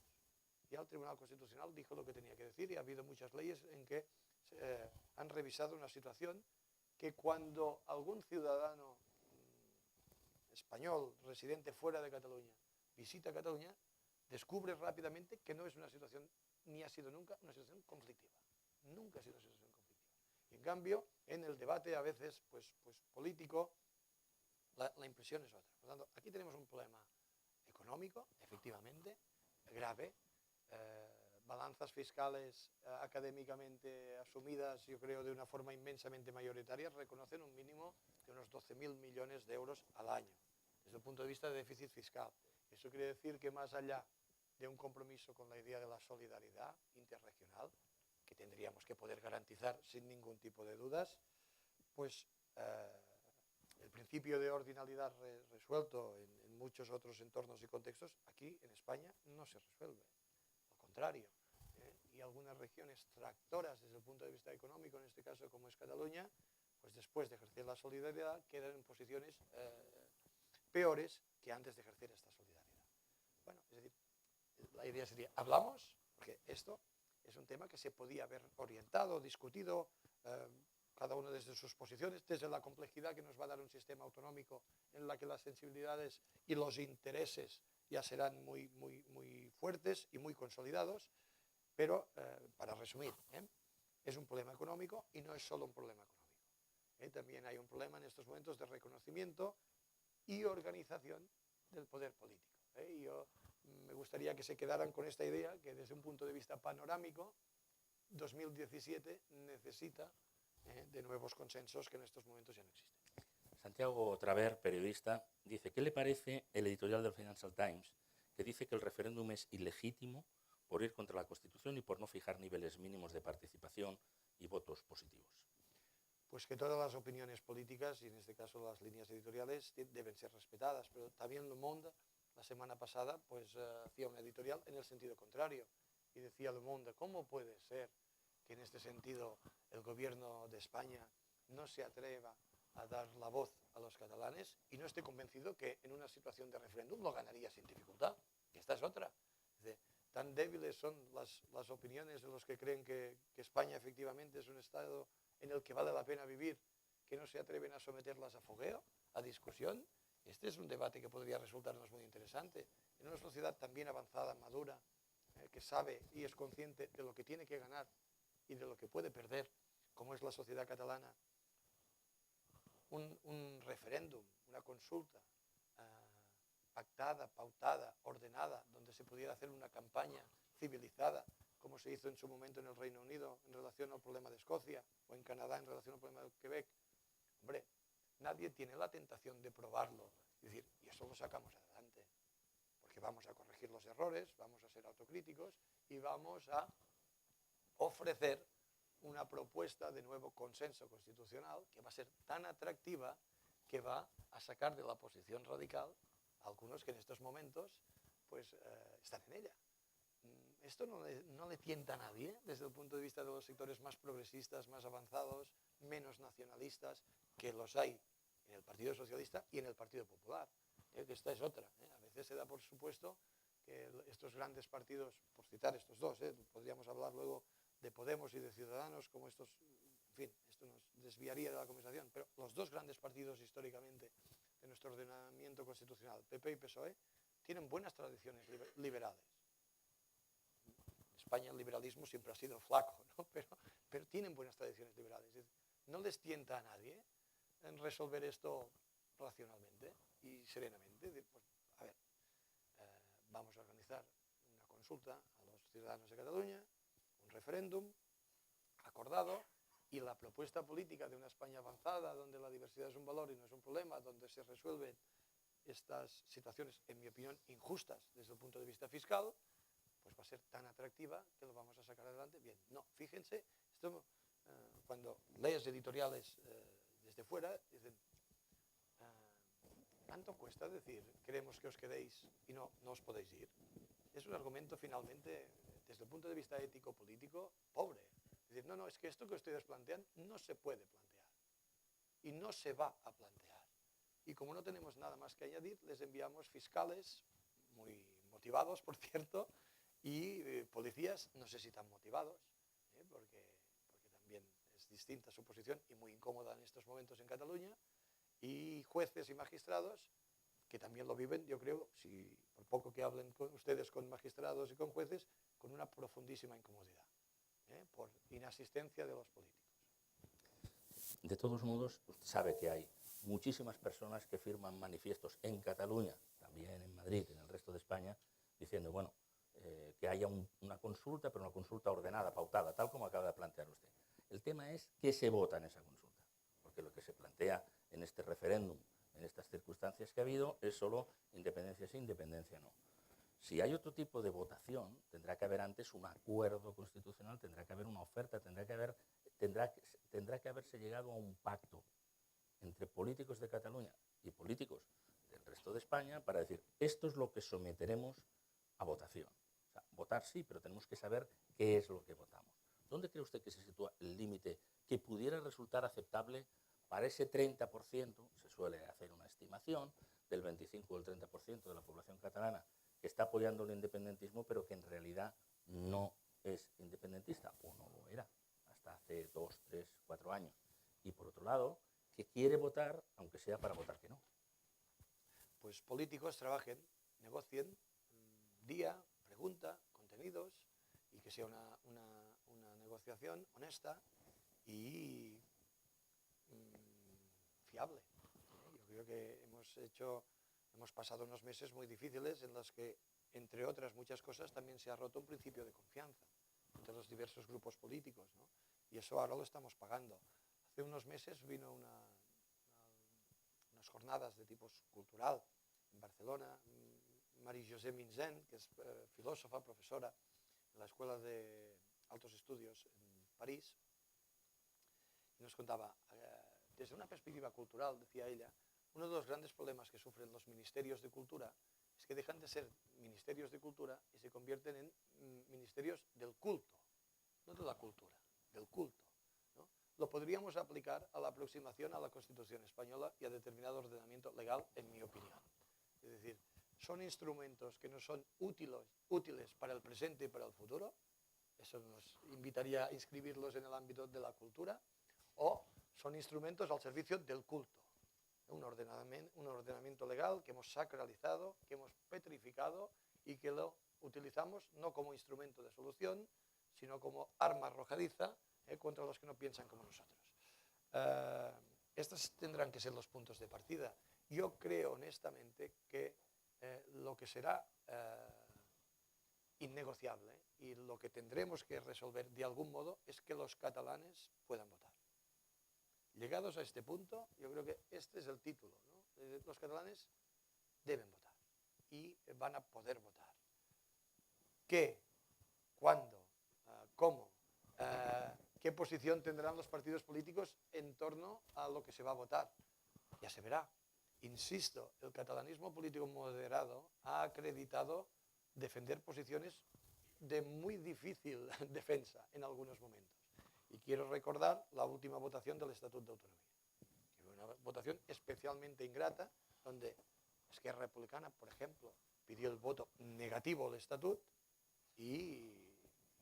Ya el Tribunal Constitucional dijo lo que tenía que decir y ha habido muchas leyes en que han revisado una situación que cuando algún ciudadano español residente fuera de Cataluña visita Cataluña, descubre rápidamente que no es una situación, ni ha sido nunca, una situación conflictiva. Nunca ha sido una situación conflictiva. Y en cambio, en el debate a veces pues político, la impresión es otra. Por lo tanto, aquí tenemos un problema económico, efectivamente, grave, balanzas fiscales académicamente asumidas, yo creo, de una forma inmensamente mayoritaria, reconocen un mínimo de unos 12.000 millones de euros al año, desde el punto de vista de déficit fiscal. Eso quiere decir que más allá de un compromiso con la idea de la solidaridad interregional, que tendríamos que poder garantizar sin ningún tipo de dudas, pues el principio de ordinalidad resuelto en muchos otros entornos y contextos, aquí en España no se resuelve. Al contrario, y algunas regiones tractoras desde el punto de vista económico, en este caso como es Cataluña, pues después de ejercer la solidaridad quedan en posiciones peores que antes de ejercer esta solidaridad. Bueno, es decir, la idea sería, hablamos, porque esto es un tema que se podía haber orientado, discutido, cada uno desde sus posiciones, desde la complejidad que nos va a dar un sistema autonómico en la que las sensibilidades y los intereses ya serán muy, muy, muy fuertes y muy consolidados, pero para resumir, es un problema económico y no es solo un problema económico. También hay un problema en estos momentos de reconocimiento y organización del poder político. Yo me gustaría que se quedaran con esta idea que desde un punto de vista panorámico, 2017 necesita de nuevos consensos que en estos momentos ya no existen. Santiago Traver, periodista, dice, ¿qué le parece el editorial del Financial Times que dice que el referéndum es ilegítimo por ir contra la Constitución y por no fijar niveles mínimos de participación y votos positivos. Pues que todas las opiniones políticas, y en este caso las líneas editoriales, deben ser respetadas, pero también Le Monde, la semana pasada, pues hacía una editorial en el sentido contrario, y decía Le Monde, ¿cómo puede ser que en este sentido el gobierno de España no se atreva a dar la voz a los catalanes? Y no estoy convencido que en una situación de referéndum lo ganaría sin dificultad, y esta es otra. Tan débiles son las opiniones de los que creen que España efectivamente es un Estado en el que vale la pena vivir, que no se atreven a someterlas a fogueo, a discusión. Este es un debate que podría resultarnos muy interesante. En una sociedad tan bien avanzada, madura, que sabe y es consciente de lo que tiene que ganar y de lo que puede perder, como es la sociedad catalana, un referéndum, una consulta pactada, pautada, ordenada, donde se pudiera hacer una campaña civilizada, como se hizo en su momento en el Reino Unido en relación al problema de Escocia, o en Canadá en relación al problema de Quebec. Hombre, nadie tiene la tentación de probarlo y decir, y eso lo sacamos adelante, porque vamos a corregir los errores, vamos a ser autocríticos y vamos a ofrecer una propuesta de nuevo consenso constitucional que va a ser tan atractiva que va a sacar de la posición radical a algunos que en estos momentos pues están en ella. Esto no le tienta a nadie desde el punto de vista de los sectores más progresistas, más avanzados, menos nacionalistas, que los hay en el Partido Socialista y en el Partido Popular. Que esta es otra. A veces se da por supuesto que estos grandes partidos, por citar estos dos, podríamos hablar luego de Podemos y de Ciudadanos, como estos, en fin, esto nos desviaría de la conversación, pero los dos grandes partidos históricamente de nuestro ordenamiento constitucional, PP y PSOE, tienen buenas tradiciones liberales. En España el liberalismo siempre ha sido flaco, ¿no? pero tienen buenas tradiciones liberales. No les tienta a nadie en resolver esto racionalmente y serenamente. Pues, a ver, vamos a organizar una consulta a los ciudadanos de Cataluña, un referéndum acordado, y la propuesta política de una España avanzada, donde la diversidad es un valor y no es un problema, donde se resuelven estas situaciones, en mi opinión, injustas desde el punto de vista fiscal, pues va a ser tan atractiva que lo vamos a sacar adelante. Bien, no, fíjense, esto, cuando lees editoriales desde fuera, dicen, ¿tanto cuesta decir, queremos que os quedéis y no os podéis ir? Es un argumento finalmente, desde el punto de vista ético-político, pobre. Es decir, no, es que esto que ustedes plantean no se puede plantear y no se va a plantear. Y como no tenemos nada más que añadir, les enviamos fiscales, muy motivados, por cierto, y policías, no sé si tan motivados, porque también es distinta su posición y muy incómoda en estos momentos en Cataluña, y jueces y magistrados, que también lo viven, yo creo, si por poco que hablen con ustedes con magistrados y con jueces, con una profundísima incomodidad, por inasistencia de los políticos. De todos modos, usted sabe que hay muchísimas personas que firman manifiestos en Cataluña, también en Madrid, en el resto de España, diciendo, bueno, que haya una consulta, pero una consulta ordenada, pautada, tal como acaba de plantear usted. El tema es qué se vota en esa consulta, porque lo que se plantea en este referéndum, en estas circunstancias que ha habido, es solo independencia sí, independencia no. Si hay otro tipo de votación, tendrá que haber antes un acuerdo constitucional, tendrá que haber una oferta, tendrá que haberse llegado a un pacto entre políticos de Cataluña y políticos del resto de España para decir, esto es lo que someteremos a votación. O sea, votar sí, pero tenemos que saber qué es lo que votamos. ¿Dónde cree usted que se sitúa el límite que pudiera resultar aceptable para ese 30%? Se suele hacer una estimación del 25 o el 30% de la población catalana que está apoyando el independentismo, pero que en realidad no es independentista, o no lo era, hasta hace 2, 3, 4 años. Y por otro lado, que quiere votar, aunque sea para votar que no. Pues políticos trabajen, negocien, día, pregunta, contenidos, y que sea una negociación honesta y fiable. Yo creo que hemos pasado unos meses muy difíciles en los que, entre otras muchas cosas, también se ha roto un principio de confianza entre los diversos grupos políticos, ¿no? Y eso ahora lo estamos pagando. Hace unos meses vino unas jornadas de tipo cultural en Barcelona, Marie-José Minzen, que es filósofa, profesora en la Escuela de Altos Estudios en París, nos contaba, desde una perspectiva cultural, decía ella, uno de los grandes problemas que sufren los ministerios de cultura es que dejan de ser ministerios de cultura y se convierten en ministerios del culto, no de la cultura, del culto, ¿no? Lo podríamos aplicar a la aproximación a la Constitución española y a determinado ordenamiento legal, en mi opinión. Es decir, son instrumentos que no son útiles para el presente y para el futuro, eso nos invitaría a inscribirlos en el ámbito de la cultura, o son instrumentos al servicio del culto. Un ordenamiento legal que hemos sacralizado, que hemos petrificado y que lo utilizamos no como instrumento de solución, sino como arma arrojadiza contra los que no piensan como nosotros. Estos tendrán que ser los puntos de partida. Yo creo honestamente que lo que será innegociable y lo que tendremos que resolver de algún modo es que los catalanes puedan votar. Llegados a este punto, yo creo que este es el título, ¿no? Los catalanes deben votar y van a poder votar. ¿Qué? ¿Cuándo? ¿Cómo? ¿Qué posición tendrán los partidos políticos en torno a lo que se va a votar? Ya se verá. Insisto, el catalanismo político moderado ha acreditado defender posiciones de muy difícil defensa en algunos momentos. Y quiero recordar la última votación del Estatuto de Autonomía, que fue una votación especialmente ingrata, donde Esquerra Republicana, por ejemplo, pidió el voto negativo al Estatut y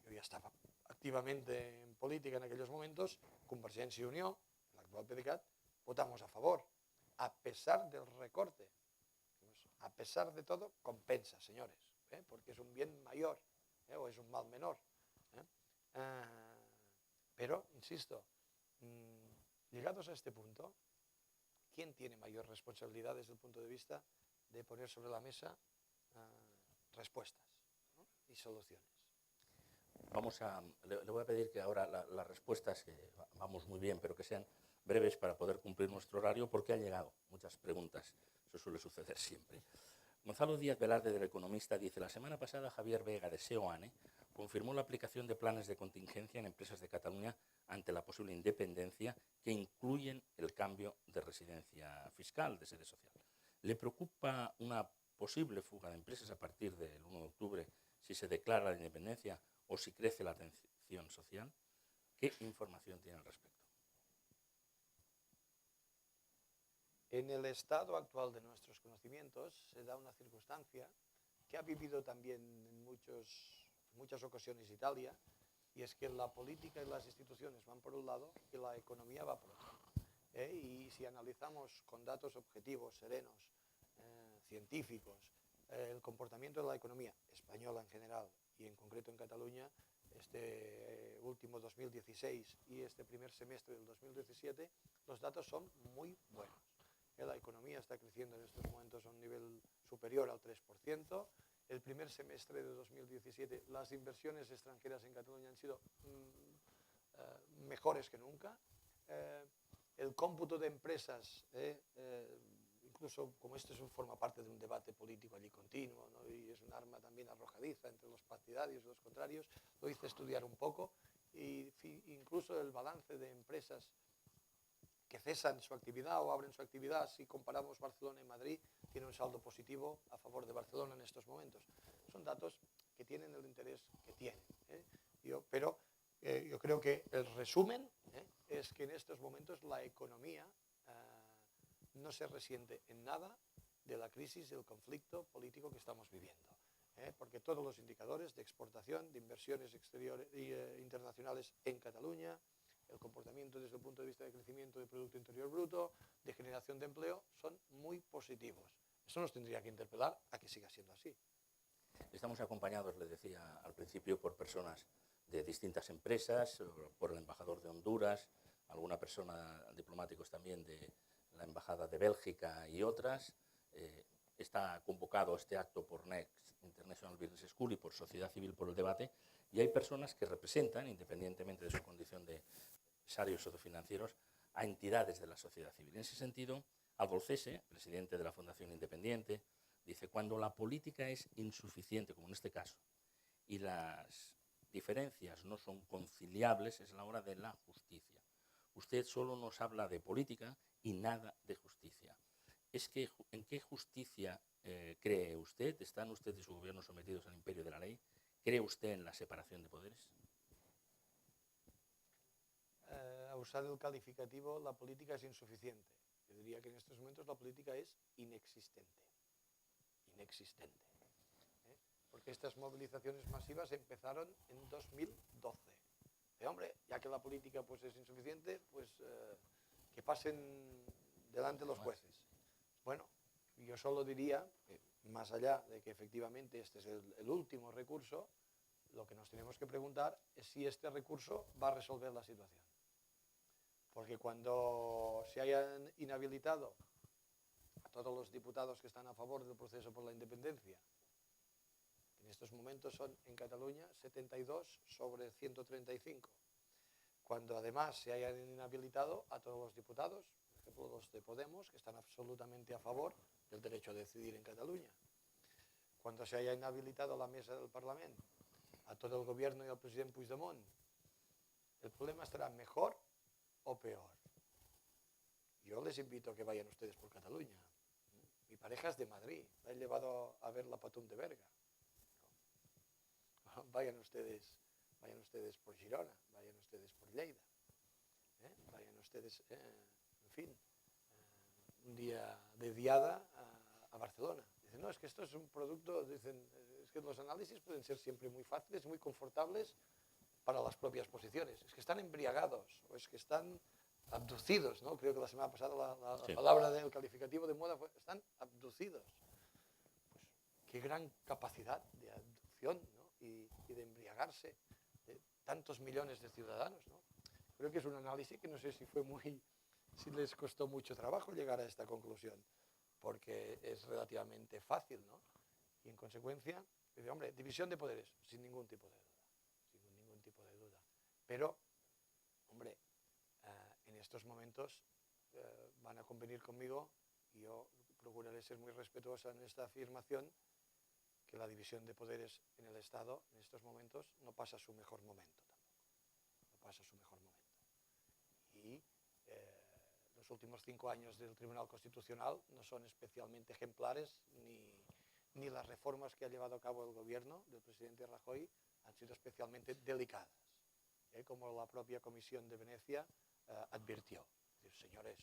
yo ya estaba activamente en política en aquellos momentos, Convergència i Unió, el actual PDeCAT, votamos a favor, a pesar del recorte. A pesar de todo, compensa, señores, porque es un bien mayor o es un mal menor. Pero, insisto, llegados a este punto, ¿quién tiene mayor responsabilidad desde el punto de vista de poner sobre la mesa respuestas, ¿no? Y soluciones? Le voy a pedir que ahora las respuestas, que vamos muy bien, pero que sean breves para poder cumplir nuestro horario, porque han llegado muchas preguntas. Eso suele suceder siempre. Gonzalo Díaz Velarde, del Economista, dice: la semana pasada Javier Vega, de SEOANE, confirmó la aplicación de planes de contingencia en empresas de Cataluña ante la posible independencia, que incluyen el cambio de residencia fiscal, de sede social. ¿Le preocupa una posible fuga de empresas a partir del 1 de octubre si se declara la independencia o si crece la tensión social? ¿Qué información tiene al respecto? En el estado actual de nuestros conocimientos se da una circunstancia que ha vivido también en muchas ocasiones Italia, y es que la política y las instituciones van por un lado y la economía va por otro. Y si analizamos con datos objetivos, serenos, científicos, el comportamiento de la economía española en general y en concreto en Cataluña, este último 2016 y este primer semestre del 2017, los datos son muy buenos. La economía está creciendo en estos momentos a un nivel superior al 3%. El primer semestre de 2017 las inversiones extranjeras en Cataluña han sido mejores que nunca. El cómputo de empresas, incluso como esto forma parte de un debate político allí continuo, ¿no? Y es un arma también arrojadiza entre los partidarios y los contrarios, lo hice estudiar un poco, y incluso el balance de empresas que cesan su actividad o abren su actividad, si comparamos Barcelona y Madrid, tiene un saldo positivo a favor de Barcelona en estos momentos. Son datos que tienen el interés que tienen. Pero yo creo que el resumen es que en estos momentos la economía no se resiente en nada de la crisis y del conflicto político que estamos viviendo. Porque todos los indicadores de exportación, de inversiones exteriores internacionales en Cataluña, el comportamiento desde el punto de vista de crecimiento del Producto Interior Bruto, de generación de empleo, son muy positivos. Eso nos tendría que interpelar a que siga siendo así. Estamos acompañados, les decía al principio, por personas de distintas empresas, por el embajador de Honduras, alguna persona, diplomáticos también de la Embajada de Bélgica y otras. Está convocado este acto por Next International Business School y por Sociedad Civil por el Debate, y hay personas que representan, independientemente de su condición de empresarios o de financieros, a entidades de la sociedad civil. En ese sentido, Albolcese, presidente de la Fundación Independiente, dice: cuando la política es insuficiente, como en este caso, y las diferencias no son conciliables, es la hora de la justicia. usted solo nos habla de política y nada de justicia. ¿En qué justicia cree usted? ¿Están usted y su gobierno sometidos al imperio de la ley? ¿Cree usted en la separación de poderes? A usar el calificativo, la política es insuficiente. Yo diría que en estos momentos la política es inexistente. Inexistente. Porque estas movilizaciones masivas empezaron en 2012. Hombre, ya que la política pues, es insuficiente, pues que pasen delante los jueces. Bueno, yo solo diría que más allá de que efectivamente este es el último recurso, lo que nos tenemos que preguntar es si este recurso va a resolver la situación. Porque cuando se hayan inhabilitado a todos los diputados que están a favor del proceso por la independencia, en estos momentos son en Cataluña 72 sobre 135, cuando además se hayan inhabilitado a todos los diputados, por ejemplo los de Podemos, que están absolutamente a favor del derecho a decidir en Cataluña, cuando se haya inhabilitado la mesa del Parlamento, a todo el gobierno y al presidente Puigdemont, el problema estará mejor o peor. Yo les invito a que vayan ustedes por Cataluña. Mi pareja es de Madrid, la he llevado a ver la Patum de Berga. Vayan ustedes por Girona, vayan ustedes por Lleida, vayan ustedes, en fin, un día de diada a Barcelona. Dicen, no, es que esto es un producto, dicen, es que los análisis pueden ser siempre muy fáciles, muy confortables para las propias posiciones. Es que están embriagados o es que están abducidos, ¿no? Creo que la semana pasada la palabra del calificativo de moda fue, están abducidos. Pues qué gran capacidad de abducción, ¿no? y de embriagarse de tantos millones de ciudadanos, ¿no? Creo que es un análisis que no sé si les costó mucho trabajo llegar a esta conclusión, porque es relativamente fácil, ¿no? Y en consecuencia, dice, hombre, división de poderes, sin ningún tipo de duda, sin ningún tipo de duda. Pero, hombre, en estos momentos van a convenir conmigo, y yo procuraré ser muy respetuosa en esta afirmación, que la división de poderes en el Estado en estos momentos no pasa su mejor momento tampoco. No pasa su mejor momento. Y los últimos 5 años del Tribunal Constitucional no son especialmente ejemplares, ni las reformas que ha llevado a cabo el gobierno del presidente Rajoy han sido especialmente delicadas, como la propia Comisión de Venecia advirtió. Es decir, señores,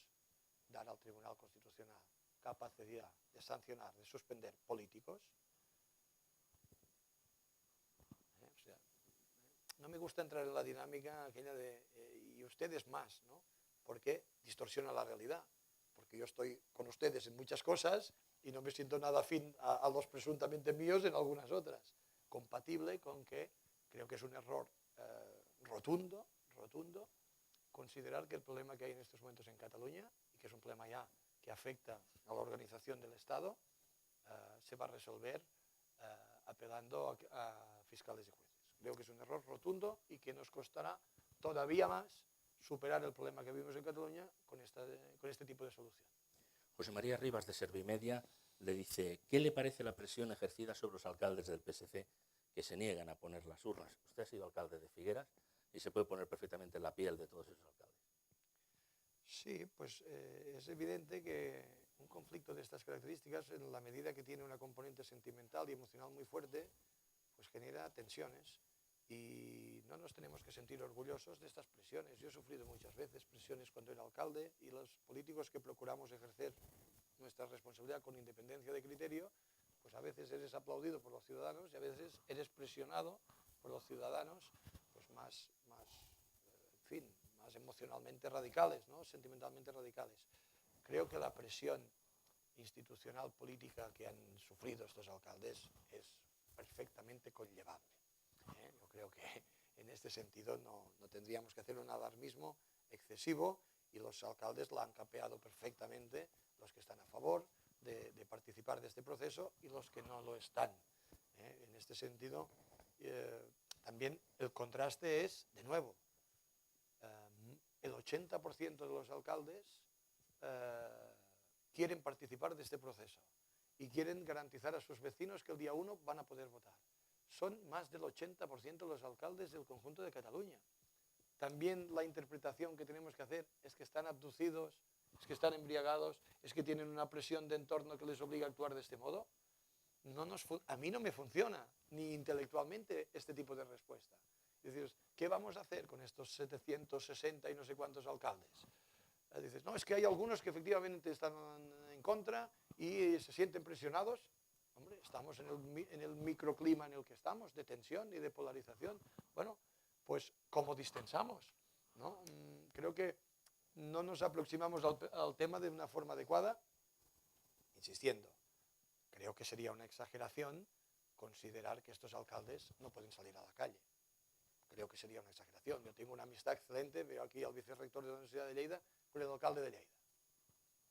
dar al Tribunal Constitucional capacidad de sancionar, de suspender políticos. No me gusta entrar en la dinámica aquella de y ustedes más, ¿no? Porque distorsiona la realidad. Porque yo estoy con ustedes en muchas cosas y no me siento nada afín a los presuntamente míos en algunas otras. Compatible con que creo que es un error rotundo, considerar que el problema que hay en estos momentos en Cataluña, y que es un problema ya que afecta a la organización del Estado, se va a resolver apelando a fiscales y jueces. Creo que es un error rotundo y que nos costará todavía más superar el problema que vivimos en Cataluña con este tipo de solución. José María Rivas, de Servimedia, le dice, ¿qué le parece la presión ejercida sobre los alcaldes del PSC que se niegan a poner las urnas? Usted ha sido alcalde de Figueras y se puede poner perfectamente en la piel de todos esos alcaldes. Sí, pues es evidente que un conflicto de estas características, en la medida que tiene una componente sentimental y emocional muy fuerte, pues genera tensiones. Y no nos tenemos que sentir orgullosos de estas presiones. Yo he sufrido muchas veces presiones cuando era alcalde, y los políticos que procuramos ejercer nuestra responsabilidad con independencia de criterio, pues a veces eres aplaudido por los ciudadanos y a veces eres presionado por los ciudadanos pues más emocionalmente radicales, ¿no? Sentimentalmente radicales. Creo que la presión institucional política que han sufrido estos alcaldes es perfectamente conllevable. Yo creo que en este sentido no tendríamos que hacer un alarmismo excesivo, y los alcaldes la han capeado perfectamente, los que están a favor de participar de este proceso y los que no lo están. En este sentido, también el contraste es, de nuevo, el 80% de los alcaldes quieren participar de este proceso y quieren garantizar a sus vecinos que el día 1 van a poder votar. Son más del 80% de los alcaldes del conjunto de Cataluña. también la interpretación que tenemos que hacer es que están abducidos, es que están embriagados, es que tienen una presión de entorno que les obliga a actuar de este modo. A mí no me funciona, ni intelectualmente, este tipo de respuesta. Es decir, ¿qué vamos a hacer con estos 760 y no sé cuántos alcaldes? Dices, no, es que hay algunos que efectivamente están en contra y se sienten presionados. Hombre, estamos en el microclima en el que estamos, de tensión y de polarización. Bueno, pues ¿cómo distensamos? ¿No? Creo que no nos aproximamos al tema de una forma adecuada, insistiendo. Creo que sería una exageración considerar que estos alcaldes no pueden salir a la calle. Creo que sería una exageración. Yo tengo una amistad excelente, veo aquí al vicerrector de la Universidad de Lleida con el alcalde de Lleida.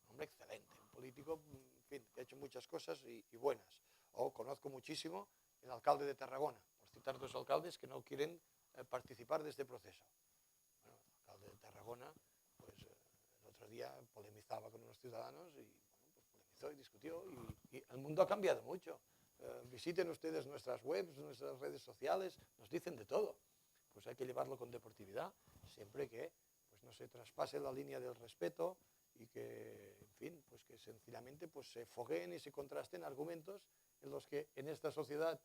Un hombre excelente, un político, en fin, que ha hecho muchas cosas y buenas. O conozco muchísimo el alcalde de Tarragona, por citar dos alcaldes que no quieren participar de este proceso. Bueno, el alcalde de Tarragona, pues el otro día polemizaba con unos ciudadanos y bueno, pues polemizó y discutió y el mundo ha cambiado mucho. Visiten ustedes nuestras webs, nuestras redes sociales, nos dicen de todo. Pues hay que llevarlo con deportividad, siempre que pues, no se traspase la línea del respeto y que, en fin, pues que sencillamente pues, se fogueen y se contrasten argumentos en los que en esta sociedad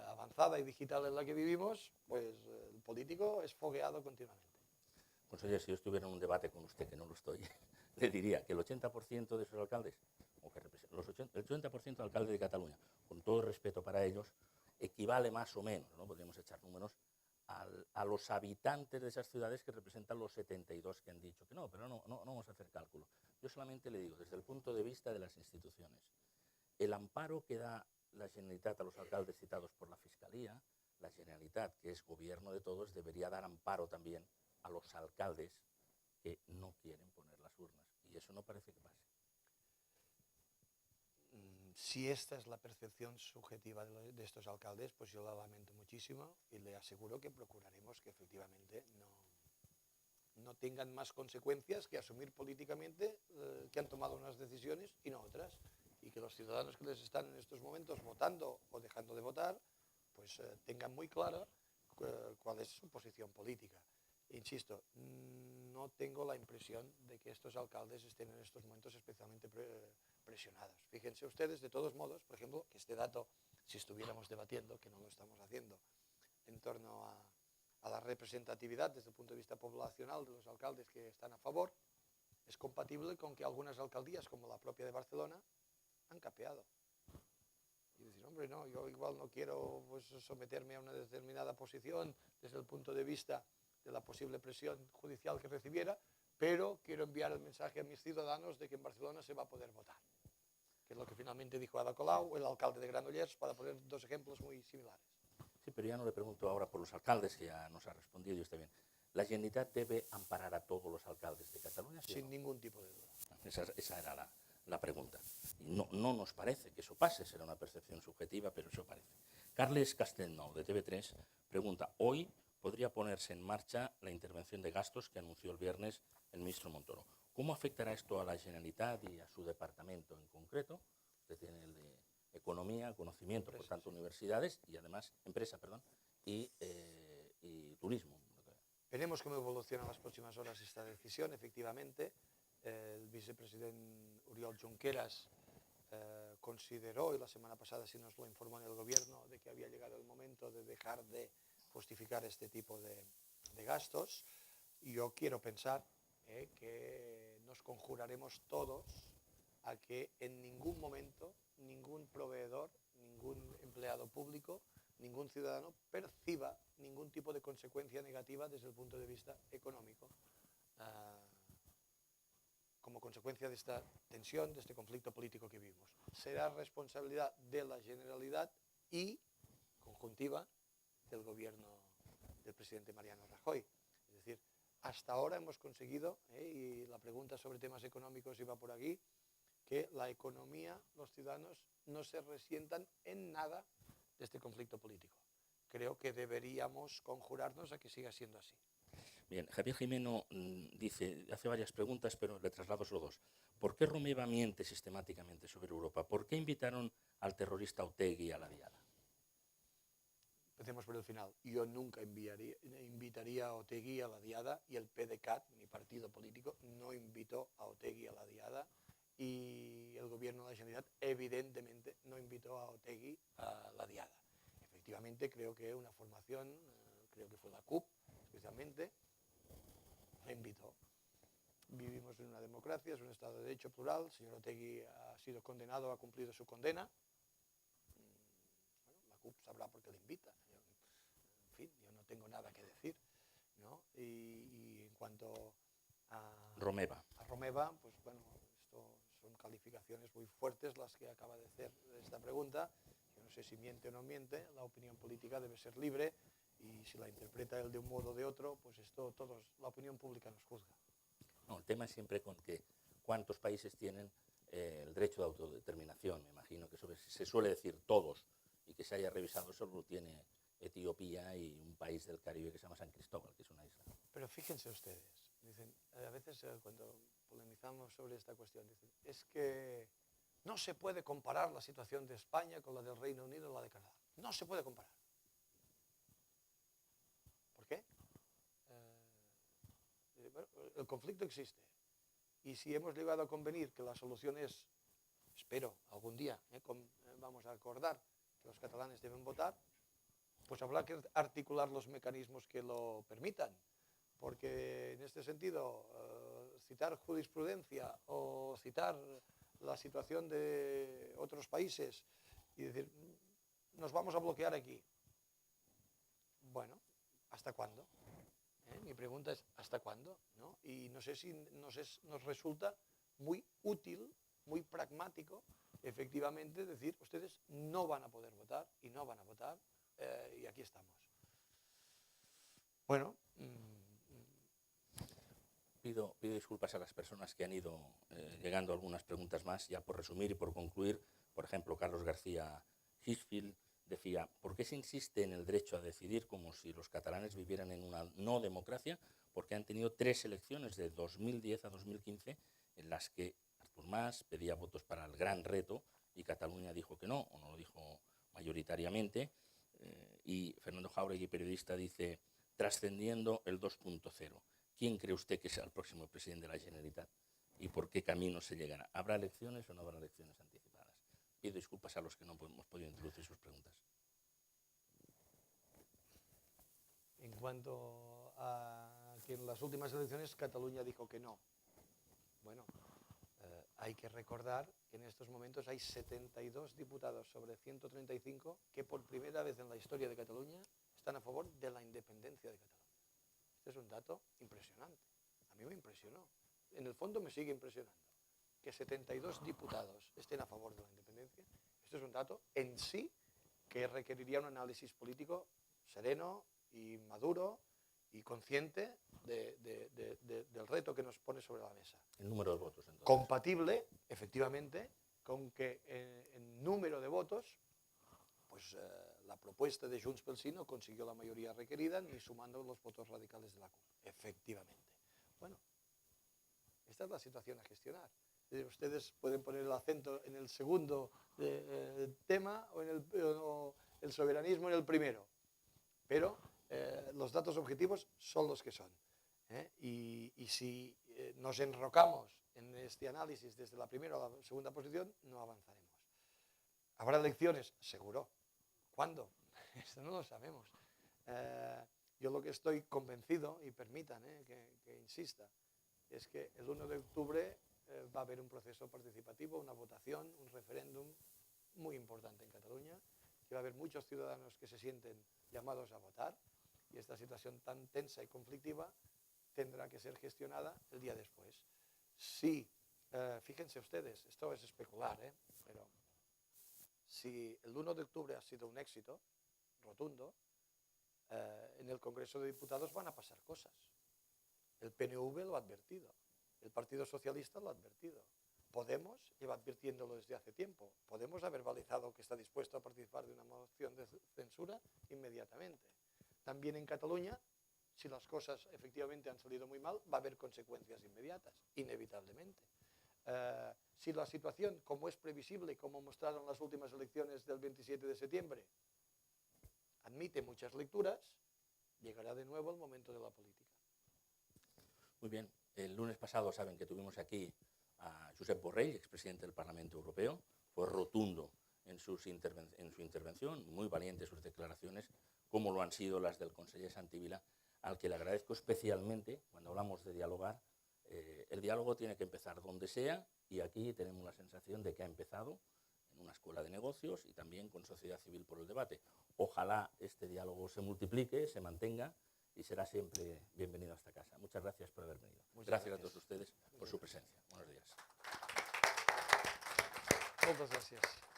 avanzada y digital en la que vivimos, pues el político es fogueado continuamente. Pues oye, si yo estuviera en un debate con usted, que no lo estoy, le diría que el 80% de esos alcaldes, o que el 80% de alcaldes de Cataluña, con todo el respeto para ellos, equivale más o menos, ¿no? Podríamos echar números, a los habitantes de esas ciudades que representan los 72 que han dicho que no, pero no vamos a hacer cálculo. Yo solamente le digo, desde el punto de vista de las instituciones, el amparo que da la Generalitat a los alcaldes citados por la Fiscalía, la Generalitat, que es gobierno de todos, debería dar amparo también a los alcaldes que no quieren poner las urnas. Y eso no parece que pase. Si esta es la percepción subjetiva de estos alcaldes, pues yo la lamento muchísimo y le aseguro que procuraremos que efectivamente no tengan más consecuencias que asumir políticamente que han tomado unas decisiones y no otras. Y que los ciudadanos que les están en estos momentos votando o dejando de votar, pues tengan muy clara cuál es su posición política. Insisto, no tengo la impresión de que estos alcaldes estén en estos momentos especialmente presionados. Fíjense ustedes, de todos modos, por ejemplo, que este dato, si estuviéramos debatiendo, que no lo estamos haciendo, en torno a la representatividad desde el punto de vista poblacional de los alcaldes que están a favor, es compatible con que algunas alcaldías, como la propia de Barcelona, han capeado. Y decir, hombre, no, yo igual no quiero pues, someterme a una determinada posición desde el punto de vista de la posible presión judicial que recibiera, pero quiero enviar el mensaje a mis ciudadanos de que en Barcelona se va a poder votar. Que es lo que finalmente dijo Ada Colau, el alcalde de Granollers, para poner dos ejemplos muy similares. Sí, pero ya no le pregunto ahora por los alcaldes, que ya nos ha respondido y está bien. ¿La Generalitat debe amparar a todos los alcaldes de Cataluña? ¿Sí Sin no? ningún tipo de duda. Esa era la pregunta. Y no nos parece que eso pase, será una percepción subjetiva, pero eso parece. Carles Castellnou, de TV3, pregunta, hoy podría ponerse en marcha la intervención de gastos que anunció el viernes el ministro Montoro. ¿Cómo afectará esto a la Generalitat y a su departamento en concreto? Usted tiene el de Economía, Conocimiento, por tanto, universidades y además, empresa, perdón, y turismo. Veremos cómo evoluciona en las próximas horas esta decisión. Efectivamente, el vicepresidente Oriol Junqueras consideró, y la semana pasada sí nos lo informó en el gobierno, de que había llegado el momento de dejar de justificar este tipo de gastos. Y yo quiero pensar que nos conjuraremos todos a que en ningún momento ningún proveedor, ningún empleado público, ningún ciudadano perciba ningún tipo de consecuencia negativa desde el punto de vista económico como consecuencia de esta tensión, de este conflicto político que vivimos. Será responsabilidad de la Generalidad y conjuntiva del gobierno del presidente Mariano Rajoy. Es decir, hasta ahora hemos conseguido, y la pregunta sobre temas económicos iba por aquí, que la economía, los ciudadanos no se resientan en nada de este conflicto político. Creo que deberíamos conjurarnos a que siga siendo así. Bien, Javier Jimeno hace varias preguntas, pero le traslado solo dos. ¿Por qué Romeva miente sistemáticamente sobre Europa? ¿Por qué invitaron al terrorista Otegi a la diada? empecemos por el final. Yo nunca invitaría a Otegi a la diada, y el PDeCAT, mi partido político, no invitó a Otegi a la diada, y el gobierno de la Generalitat evidentemente no invitó a Otegi a la diada. Efectivamente, creo que una formación, creo que fue la CUP especialmente, la invitó. Vivimos en una democracia, es un Estado de Derecho plural. El señor Otegi ha sido condenado, ha cumplido su condena. Bueno, la CUP sabrá por qué le invita. En fin, yo no tengo nada que decir, ¿no? Y en cuanto a Romeva, pues bueno, esto son calificaciones muy fuertes las que acaba de hacer esta pregunta. Yo no sé si miente o no miente, la opinión política debe ser libre, y si la interpreta él de un modo o de otro, pues esto la opinión pública nos juzga. No, el tema es siempre con que cuántos países tienen el derecho de autodeterminación. Me imagino que eso se suele decir todos, y que se haya revisado solo lo tiene Etiopía y un país del Caribe que se llama San Cristóbal, que es una isla. Pero fíjense ustedes, dicen, a veces cuando polemizamos sobre esta cuestión, dicen, es que no se puede comparar la situación de España con la del Reino Unido o la de Canadá. No se puede comparar. ¿Por qué? Bueno, el conflicto existe. Y si hemos llegado a convenir que la solución es, espero, algún día, vamos a acordar que los catalanes deben votar, pues habrá que articular los mecanismos que lo permitan. Porque en este sentido, citar jurisprudencia o citar la situación de otros países y decir, nos vamos a bloquear aquí. Bueno, ¿hasta cuándo? Mi pregunta es, ¿hasta cuándo? ¿No? Y no sé si nos resulta muy útil, muy pragmático, efectivamente, decir, ustedes no van a poder votar y no van a votar, y aquí estamos. Bueno, Pido disculpas a las personas que han ido llegando algunas preguntas más, ya por resumir y por concluir. Por ejemplo, Carlos García Hirschfield decía, ¿por qué se insiste en el derecho a decidir como si los catalanes vivieran en una no democracia? Porque han tenido 3 elecciones de 2010 a 2015 en las que Artur Mas pedía votos para el gran reto y Cataluña dijo que no, o no lo dijo mayoritariamente. Y Fernando Jáuregui, periodista, dice, trascendiendo el 2.0. ¿Quién cree usted que sea el próximo presidente de la Generalitat? ¿Y por qué camino se llegará? ¿Habrá elecciones o no habrá elecciones anticipadas? Pido disculpas a los que no hemos podido introducir sus preguntas. En cuanto a que en las últimas elecciones Cataluña dijo que no. Bueno, hay que recordar que en estos momentos hay 72 diputados sobre 135 que por primera vez en la historia de Cataluña están a favor de la independencia de Cataluña. Este es un dato impresionante. A mí me impresionó. En el fondo me sigue impresionando. Que 72 diputados estén a favor de la independencia. Este es un dato en sí que requeriría un análisis político sereno y maduro y consciente del reto que nos pone sobre la mesa. El número de votos, entonces. Compatible, efectivamente, con que en número de votos, pues la propuesta de Junts pel Sí no consiguió la mayoría requerida ni sumando los votos radicales de la CUP. Efectivamente. Bueno, esta es la situación a gestionar. Ustedes pueden poner el acento en el segundo tema o el soberanismo en el primero, pero los datos objetivos son los que son. Y si nos enrocamos en este análisis desde la primera o la segunda posición, no avanzaremos. ¿Habrá elecciones? Seguro. ¿Cuándo? Esto no lo sabemos. Yo lo que estoy convencido, y permitan que insista, es que el 1 de octubre va a haber un proceso participativo, una votación, un referéndum muy importante en Cataluña, que va a haber muchos ciudadanos que se sienten llamados a votar, y esta situación tan tensa y conflictiva tendrá que ser gestionada el día después. Sí, fíjense ustedes, esto es especular, pero si el 1 de octubre ha sido un éxito rotundo, en el Congreso de Diputados van a pasar cosas. El PNV lo ha advertido, el Partido Socialista lo ha advertido, Podemos lleva advirtiéndolo desde hace tiempo. Podemos ha verbalizado que está dispuesto a participar de una moción de censura inmediatamente. También en Cataluña, si las cosas efectivamente han salido muy mal, va a haber consecuencias inmediatas, inevitablemente. Si la situación, como es previsible, como mostraron las últimas elecciones del 27 de septiembre, admite muchas lecturas, llegará de nuevo el momento de la política. Muy bien. El lunes pasado saben que tuvimos aquí a Josep Borrell, expresidente del Parlamento Europeo. Fue rotundo en su intervención, muy valiente sus declaraciones, como lo han sido las del conseller Santivila, al que le agradezco especialmente cuando hablamos de dialogar. El diálogo tiene que empezar donde sea, y aquí tenemos la sensación de que ha empezado en una escuela de negocios y también con sociedad civil por el debate. Ojalá este diálogo se multiplique, se mantenga, y será siempre bienvenido a esta casa. Muchas gracias por haber venido. Gracias a todos ustedes por su presencia. Buenos días. Muchas gracias.